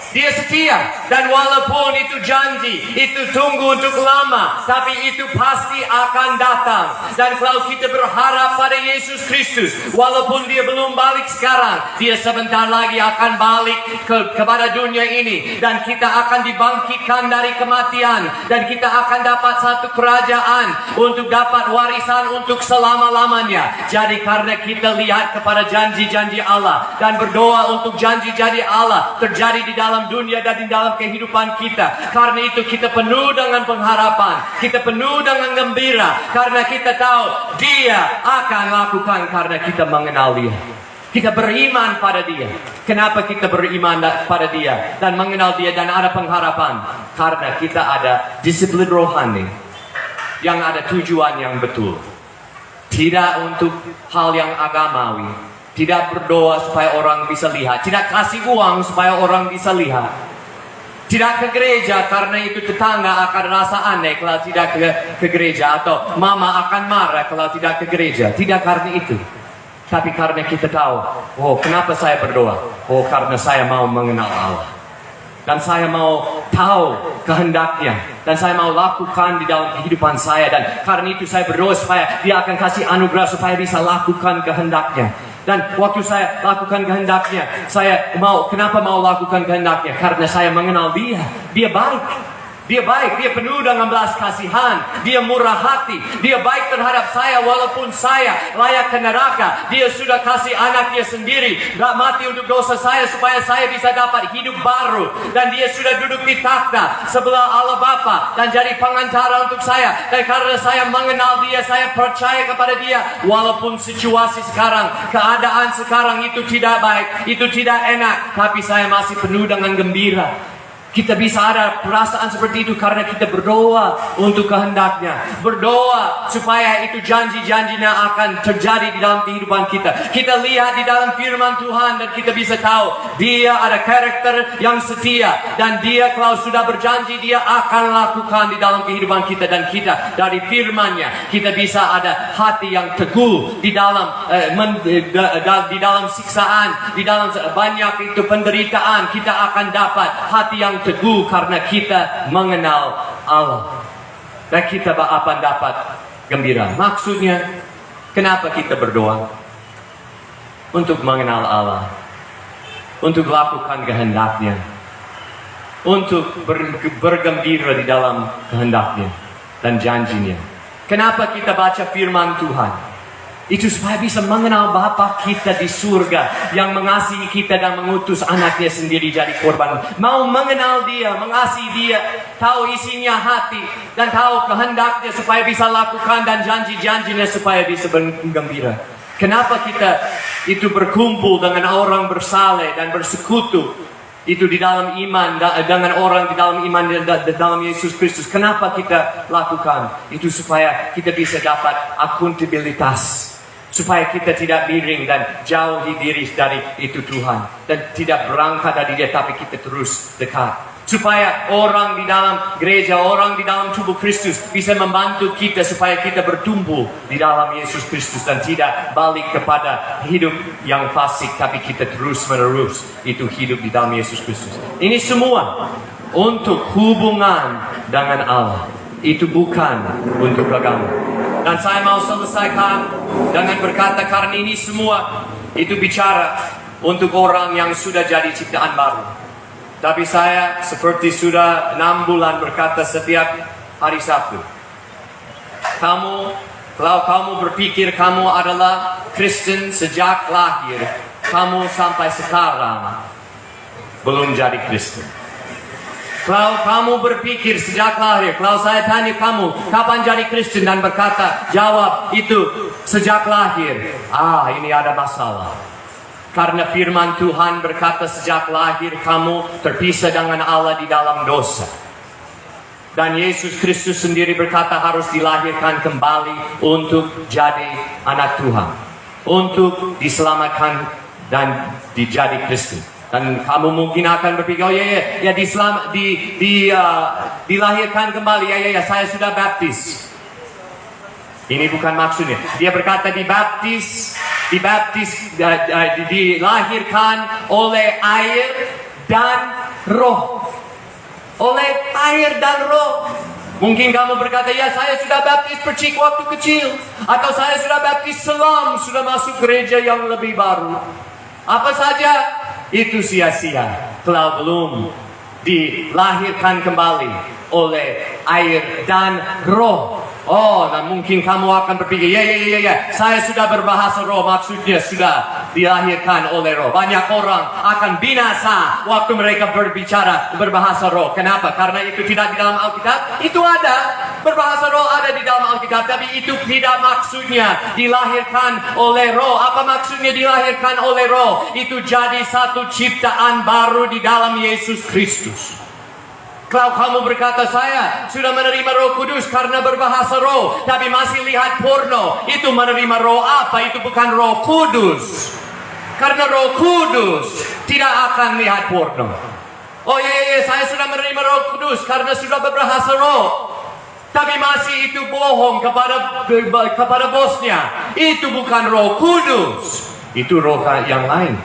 Dia setia, dan walaupun itu janji, itu tunggu untuk lama, tapi itu pasti akan datang. Dan kalau kita berharap pada Yesus Kristus, walaupun Dia belum balik sekarang, Dia sebentar lagi akan balik kepada dunia ini, dan kita akan dibangkitkan dari kematian, dan kita akan dapat satu kerajaan untuk dapat warisan untuk selama-lamanya. Jadi karena kita lihat kepada janji-janji Allah dan berdoa untuk janji-janji Allah terjadi di dalam dunia dan di dalam kehidupan kita. Karena itu kita penuh dengan pengharapan. Kita penuh dengan gembira. Karena kita tahu Dia akan lakukan karena kita mengenal Dia. Kita beriman pada Dia. Kenapa kita beriman pada Dia dan mengenal Dia dan ada pengharapan? Karena kita ada disiplin rohani yang ada tujuan yang betul. Tidak untuk hal yang agamawi. Tidak berdoa supaya orang bisa lihat. Tidak kasih uang supaya orang bisa lihat. Tidak ke gereja karena itu tetangga akan rasa aneh kalau tidak ke gereja. Atau mama akan marah kalau tidak ke gereja. Tidak karena itu. Tapi karena kita tahu, oh kenapa saya berdoa? Oh karena saya mau mengenal Allah. Dan saya mau tahu kehendaknya. Dan saya mau lakukan di dalam kehidupan saya. Dan karena itu saya berdoa supaya Dia akan kasih anugerah supaya bisa lakukan kehendaknya. Dan waktu saya lakukan kehendaknya, kenapa mau lakukan kehendaknya? Karena saya mengenal Dia. Dia baik. Dia baik, Dia penuh dengan belas kasihan. Dia murah hati. Dia baik terhadap saya walaupun saya layak ke neraka. Dia sudah kasih anak Dia sendiri mati untuk dosa saya supaya saya bisa dapat hidup baru. Dan Dia sudah duduk di takhta sebelah Allah Bapa dan jadi pengantara untuk saya. Dan karena saya mengenal Dia, saya percaya kepada Dia. Walaupun situasi sekarang, keadaan sekarang itu tidak baik, itu tidak enak, tapi saya masih penuh dengan gembira. Kita bisa ada perasaan seperti itu karena kita berdoa untuk kehendaknya. Berdoa supaya itu janji-janjinya akan terjadi di dalam kehidupan kita. Kita lihat di dalam firman Tuhan dan kita bisa tahu Dia ada karakter yang setia. Dan Dia kalau sudah berjanji Dia akan lakukan di dalam kehidupan kita. Dan kita dari firman-Nya kita bisa ada hati yang teguh di dalam di dalam siksaan, di dalam banyak itu penderitaan. Kita akan dapat hati yang teguh karena kita mengenal Allah. Dan kita akan dapat gembira. Maksudnya, kenapa kita berdoa? Untuk mengenal Allah. Untuk lakukan kehendak-Nya. Untuk bergembira di dalam kehendak-Nya dan janji-Nya. Kenapa kita baca firman Tuhan? Itu supaya bisa mengenal Bapa kita di surga yang mengasihi kita dan mengutus anaknya sendiri jadi korban. Mau mengenal Dia, mengasihi Dia, tahu isinya hati dan tahu kehendaknya supaya bisa lakukan dan janji-janjinya supaya bisa bergembira. Kenapa kita itu berkumpul dengan orang bersaleh dan bersekutu itu di dalam iman dengan orang di dalam iman di dalam Yesus Kristus? Kenapa kita lakukan itu? Supaya kita bisa dapat akuntabilitas. Supaya kita tidak miring dan jauhi diri dari itu Tuhan. Dan tidak berangkat dari Dia, tapi kita terus dekat. Supaya orang di dalam gereja, orang di dalam tubuh Kristus bisa membantu kita supaya kita bertumbuh di dalam Yesus Kristus. Dan tidak balik kepada hidup yang fasik, tapi kita terus menerus itu hidup di dalam Yesus Kristus. Ini semua untuk hubungan dengan Allah. Itu bukan untuk agama. Dan saya mau selesaikan dengan berkata karena ini semua itu bicara untuk orang yang sudah jadi ciptaan baru. Tapi saya seperti sudah 6 bulan berkata setiap hari Sabtu. Kalau kamu berpikir kamu adalah Kristen sejak lahir, kamu sampai sekarang belum jadi Kristen. Kalau kamu berpikir sejak lahir, kalau saya tanya kamu, kapan jadi Kristen dan berkata, jawab itu sejak lahir. Ini ada masalah. Karena firman Tuhan berkata sejak lahir kamu terpisah dengan Allah di dalam dosa. Dan Yesus Kristus sendiri berkata harus dilahirkan kembali untuk jadi anak Tuhan. Untuk diselamatkan dan dijadi Kristen. Dan kamu mungkin akan berpikir, dilahirkan kembali, saya sudah baptis. Ini bukan maksudnya. Dia berkata dilahirkan oleh air dan roh. Oleh air dan roh. Mungkin kamu berkata, saya sudah baptis percik waktu kecil. Atau saya sudah baptis selam, sudah masuk gereja yang lebih baru. Apa saja? Itu sia-sia kalau belum dilahirkan kembali oleh air dan roh. Nah mungkin kamu akan berpikir, saya sudah berbahasa roh, maksudnya sudah dilahirkan oleh roh. Banyak orang akan binasa waktu mereka berbahasa roh. Kenapa? Karena itu tidak di dalam Alkitab. Itu ada, berbahasa roh ada di dalam Alkitab, tapi itu tidak maksudnya dilahirkan oleh roh. Apa maksudnya dilahirkan oleh roh? Itu jadi satu ciptaan baru di dalam Yesus Kristus. Kalau kamu berkata saya sudah menerima Roh Kudus karena berbahasa roh, tapi masih lihat porno, itu menerima roh apa? Itu bukan Roh Kudus. Karena Roh Kudus tidak akan lihat porno. Saya sudah menerima Roh Kudus karena sudah berbahasa roh, tapi masih itu bohong kepada bosnya. Itu bukan Roh Kudus. Itu roh yang lain.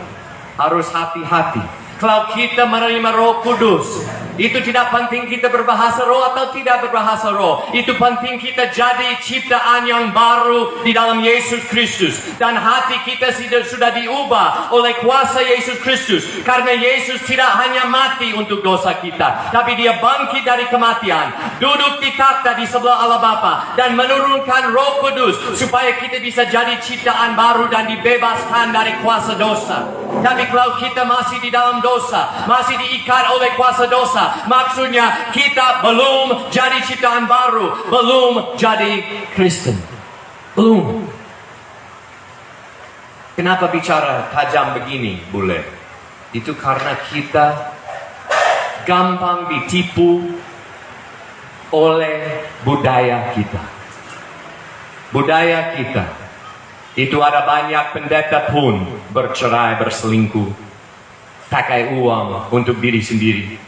Harus hati-hati. Kalau kita menerima Roh Kudus, itu tidak penting kita berbahasa roh atau tidak berbahasa roh. Itu penting kita jadi ciptaan yang baru di dalam Yesus Kristus. Dan hati kita sudah diubah oleh kuasa Yesus Kristus. Karena Yesus tidak hanya mati untuk dosa kita, tapi Dia bangkit dari kematian, duduk di takhta di sebelah Allah Bapa, dan menurunkan Roh Kudus supaya kita bisa jadi ciptaan baru dan dibebaskan dari kuasa dosa. Tapi kalau kita masih di dalam dosa, masih diikat oleh kuasa dosa, maksudnya kita belum jadi ciptaan baru, belum jadi Kristen. Belum. Kenapa bicara tajam begini, Bule? Itu karena kita gampang ditipu oleh budaya kita. Budaya kita itu ada banyak pendeta pun bercerai, berselingkuh, pakai uang untuk diri sendiri.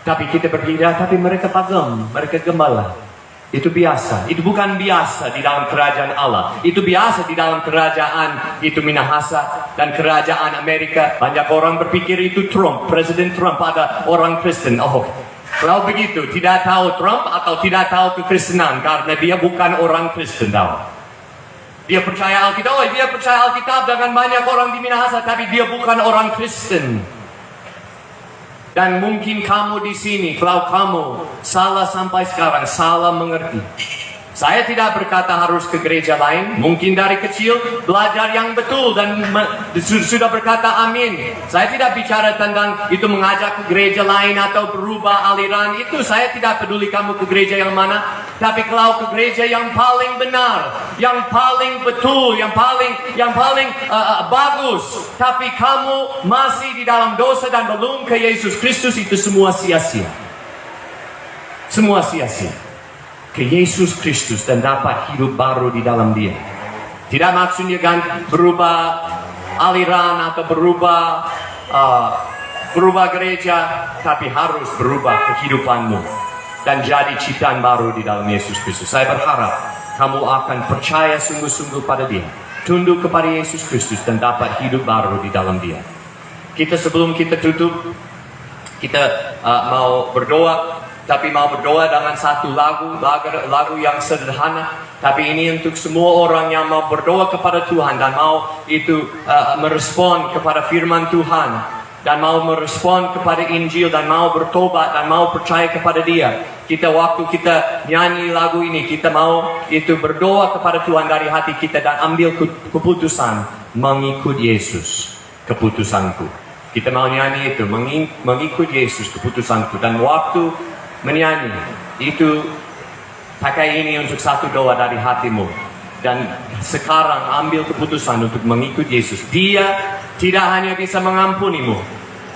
Tapi kita berkira, tapi mereka pagam, mereka gembala. Itu biasa. Itu bukan biasa di dalam kerajaan Allah. Itu biasa di dalam kerajaan itu Minahasa dan kerajaan Amerika. Banyak orang berpikir itu Trump, Presiden Trump ada orang Kristen. Oh, kalau begitu tidak tahu Trump atau tidak tahu kekristenan karena dia bukan orang Kristen tahu. Dia percaya Alkitab. Oh, dia percaya Alkitab dengan banyak orang di Minahasa, tapi dia bukan orang Kristen. Dan mungkin kamu di sini, kalau kamu salah sampai sekarang, salah mengerti. Saya tidak berkata harus ke gereja lain. Mungkin dari kecil belajar yang betul dan sudah berkata amin. Saya tidak bicara tentang itu mengajak ke gereja lain atau berubah aliran. Itu saya tidak peduli kamu ke gereja yang mana. Tapi kalau ke gereja yang paling benar, yang paling betul, yang paling bagus, tapi kamu masih di dalam dosa dan belum ke Yesus Kristus, itu semua sia-sia. Semua sia-sia. Ke Yesus Kristus dan dapat hidup baru di dalam Dia. Tidak maksudnya kan berubah aliran atau berubah gereja, tapi harus berubah kehidupanmu dan jadi ciptaan baru di dalam Yesus Kristus. Saya berharap kamu akan percaya sungguh-sungguh pada Dia, tunduk kepada Yesus Kristus dan dapat hidup baru di dalam Dia. Sebelum kita tutup, kita mau berdoa. Tapi mau berdoa dengan satu lagu yang sederhana. Tapi ini untuk semua orang yang mau berdoa kepada Tuhan dan mau itu merespon kepada firman Tuhan dan mau merespon kepada Injil dan mau bertobat dan mau percaya kepada Dia. Waktu kita nyanyi lagu ini, kita mau itu berdoa kepada Tuhan dari hati kita dan ambil keputusan mengikut Yesus, keputusanku. Kita mau nyanyi itu mengikut Yesus, keputusanku. Dan waktu menyanyi itu pakai ini untuk satu doa dari hatimu. Dan sekarang ambil keputusan untuk mengikut Yesus. Dia tidak hanya bisa mengampunimu,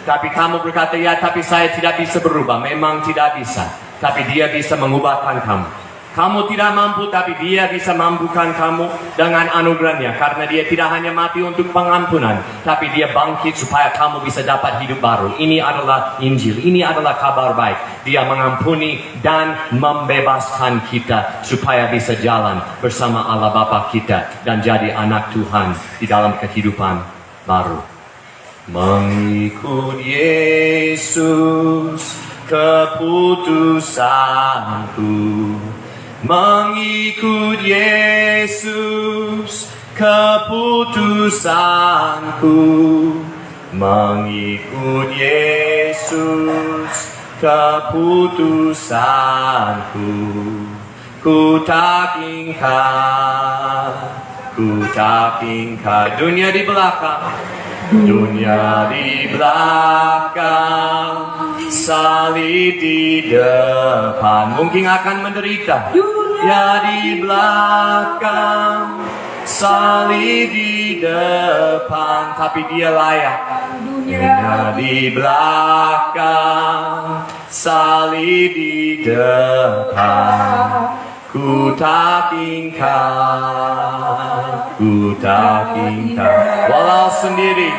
tapi kamu berkata, ya tapi saya tidak bisa berubah. Memang tidak bisa, tapi Dia bisa mengubahkan kamu. Kamu tidak mampu, tapi Dia bisa mampukan kamu dengan anugerahnya. Karena Dia tidak hanya mati untuk pengampunan, tapi Dia bangkit supaya kamu bisa dapat hidup baru. Ini adalah Injil, ini adalah kabar baik. Dia mengampuni dan membebaskan kita supaya bisa jalan bersama Allah Bapa kita dan jadi anak Tuhan di dalam kehidupan baru. Mengikut Yesus, keputusanku. Mengikut Yesus, keputusanku. Mengikut Yesus, keputusanku. Ku tak ingkar dunia di belakang, dunia di belakang, salib di depan. Mungkin akan menderita, dunia di belakang, salib di depan, tapi Dia layak. Dunia di belakang, salib di depan. Ku tak ingkar, walau sendiri.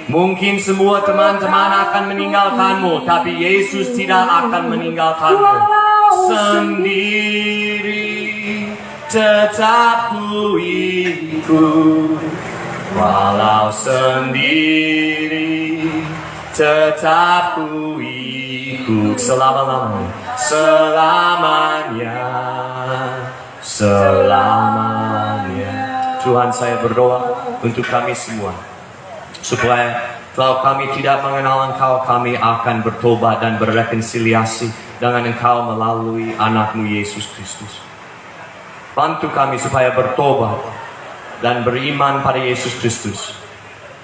Mungkin semua teman-teman akan meninggalkanmu, tapi Yesus tidak akan meninggalkanmu sendiri. Tetap ku ikut, walau sendiri. Tetap ku ikut selama-lamanya, selamanya. Tuhan, saya berdoa untuk kami semua, supaya kalau kami tidak mengenal Engkau, kami akan bertobat dan berrekonsiliasi dengan Engkau melalui anak-Mu Yesus Kristus. Bantu kami supaya bertobat dan beriman pada Yesus Kristus.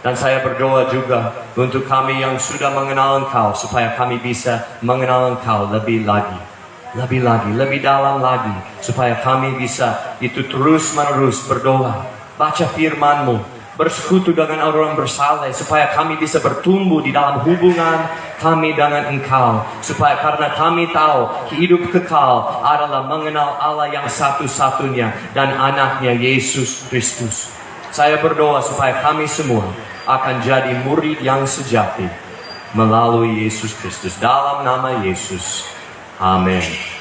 Dan saya berdoa juga untuk kami yang sudah mengenal Engkau, supaya kami bisa mengenal Engkau lebih lagi, lebih dalam lagi, supaya kami bisa itu terus-menerus berdoa, baca firman-Mu, bersekutu dengan orang bersalah, supaya kami bisa bertumbuh di dalam hubungan kami dengan Engkau, supaya karena kami tahu hidup kekal adalah mengenal Allah yang satu-satunya dan anaknya Yesus Kristus. Saya berdoa supaya kami semua akan jadi murid yang sejati melalui Yesus Kristus. Dalam nama Yesus. Amin.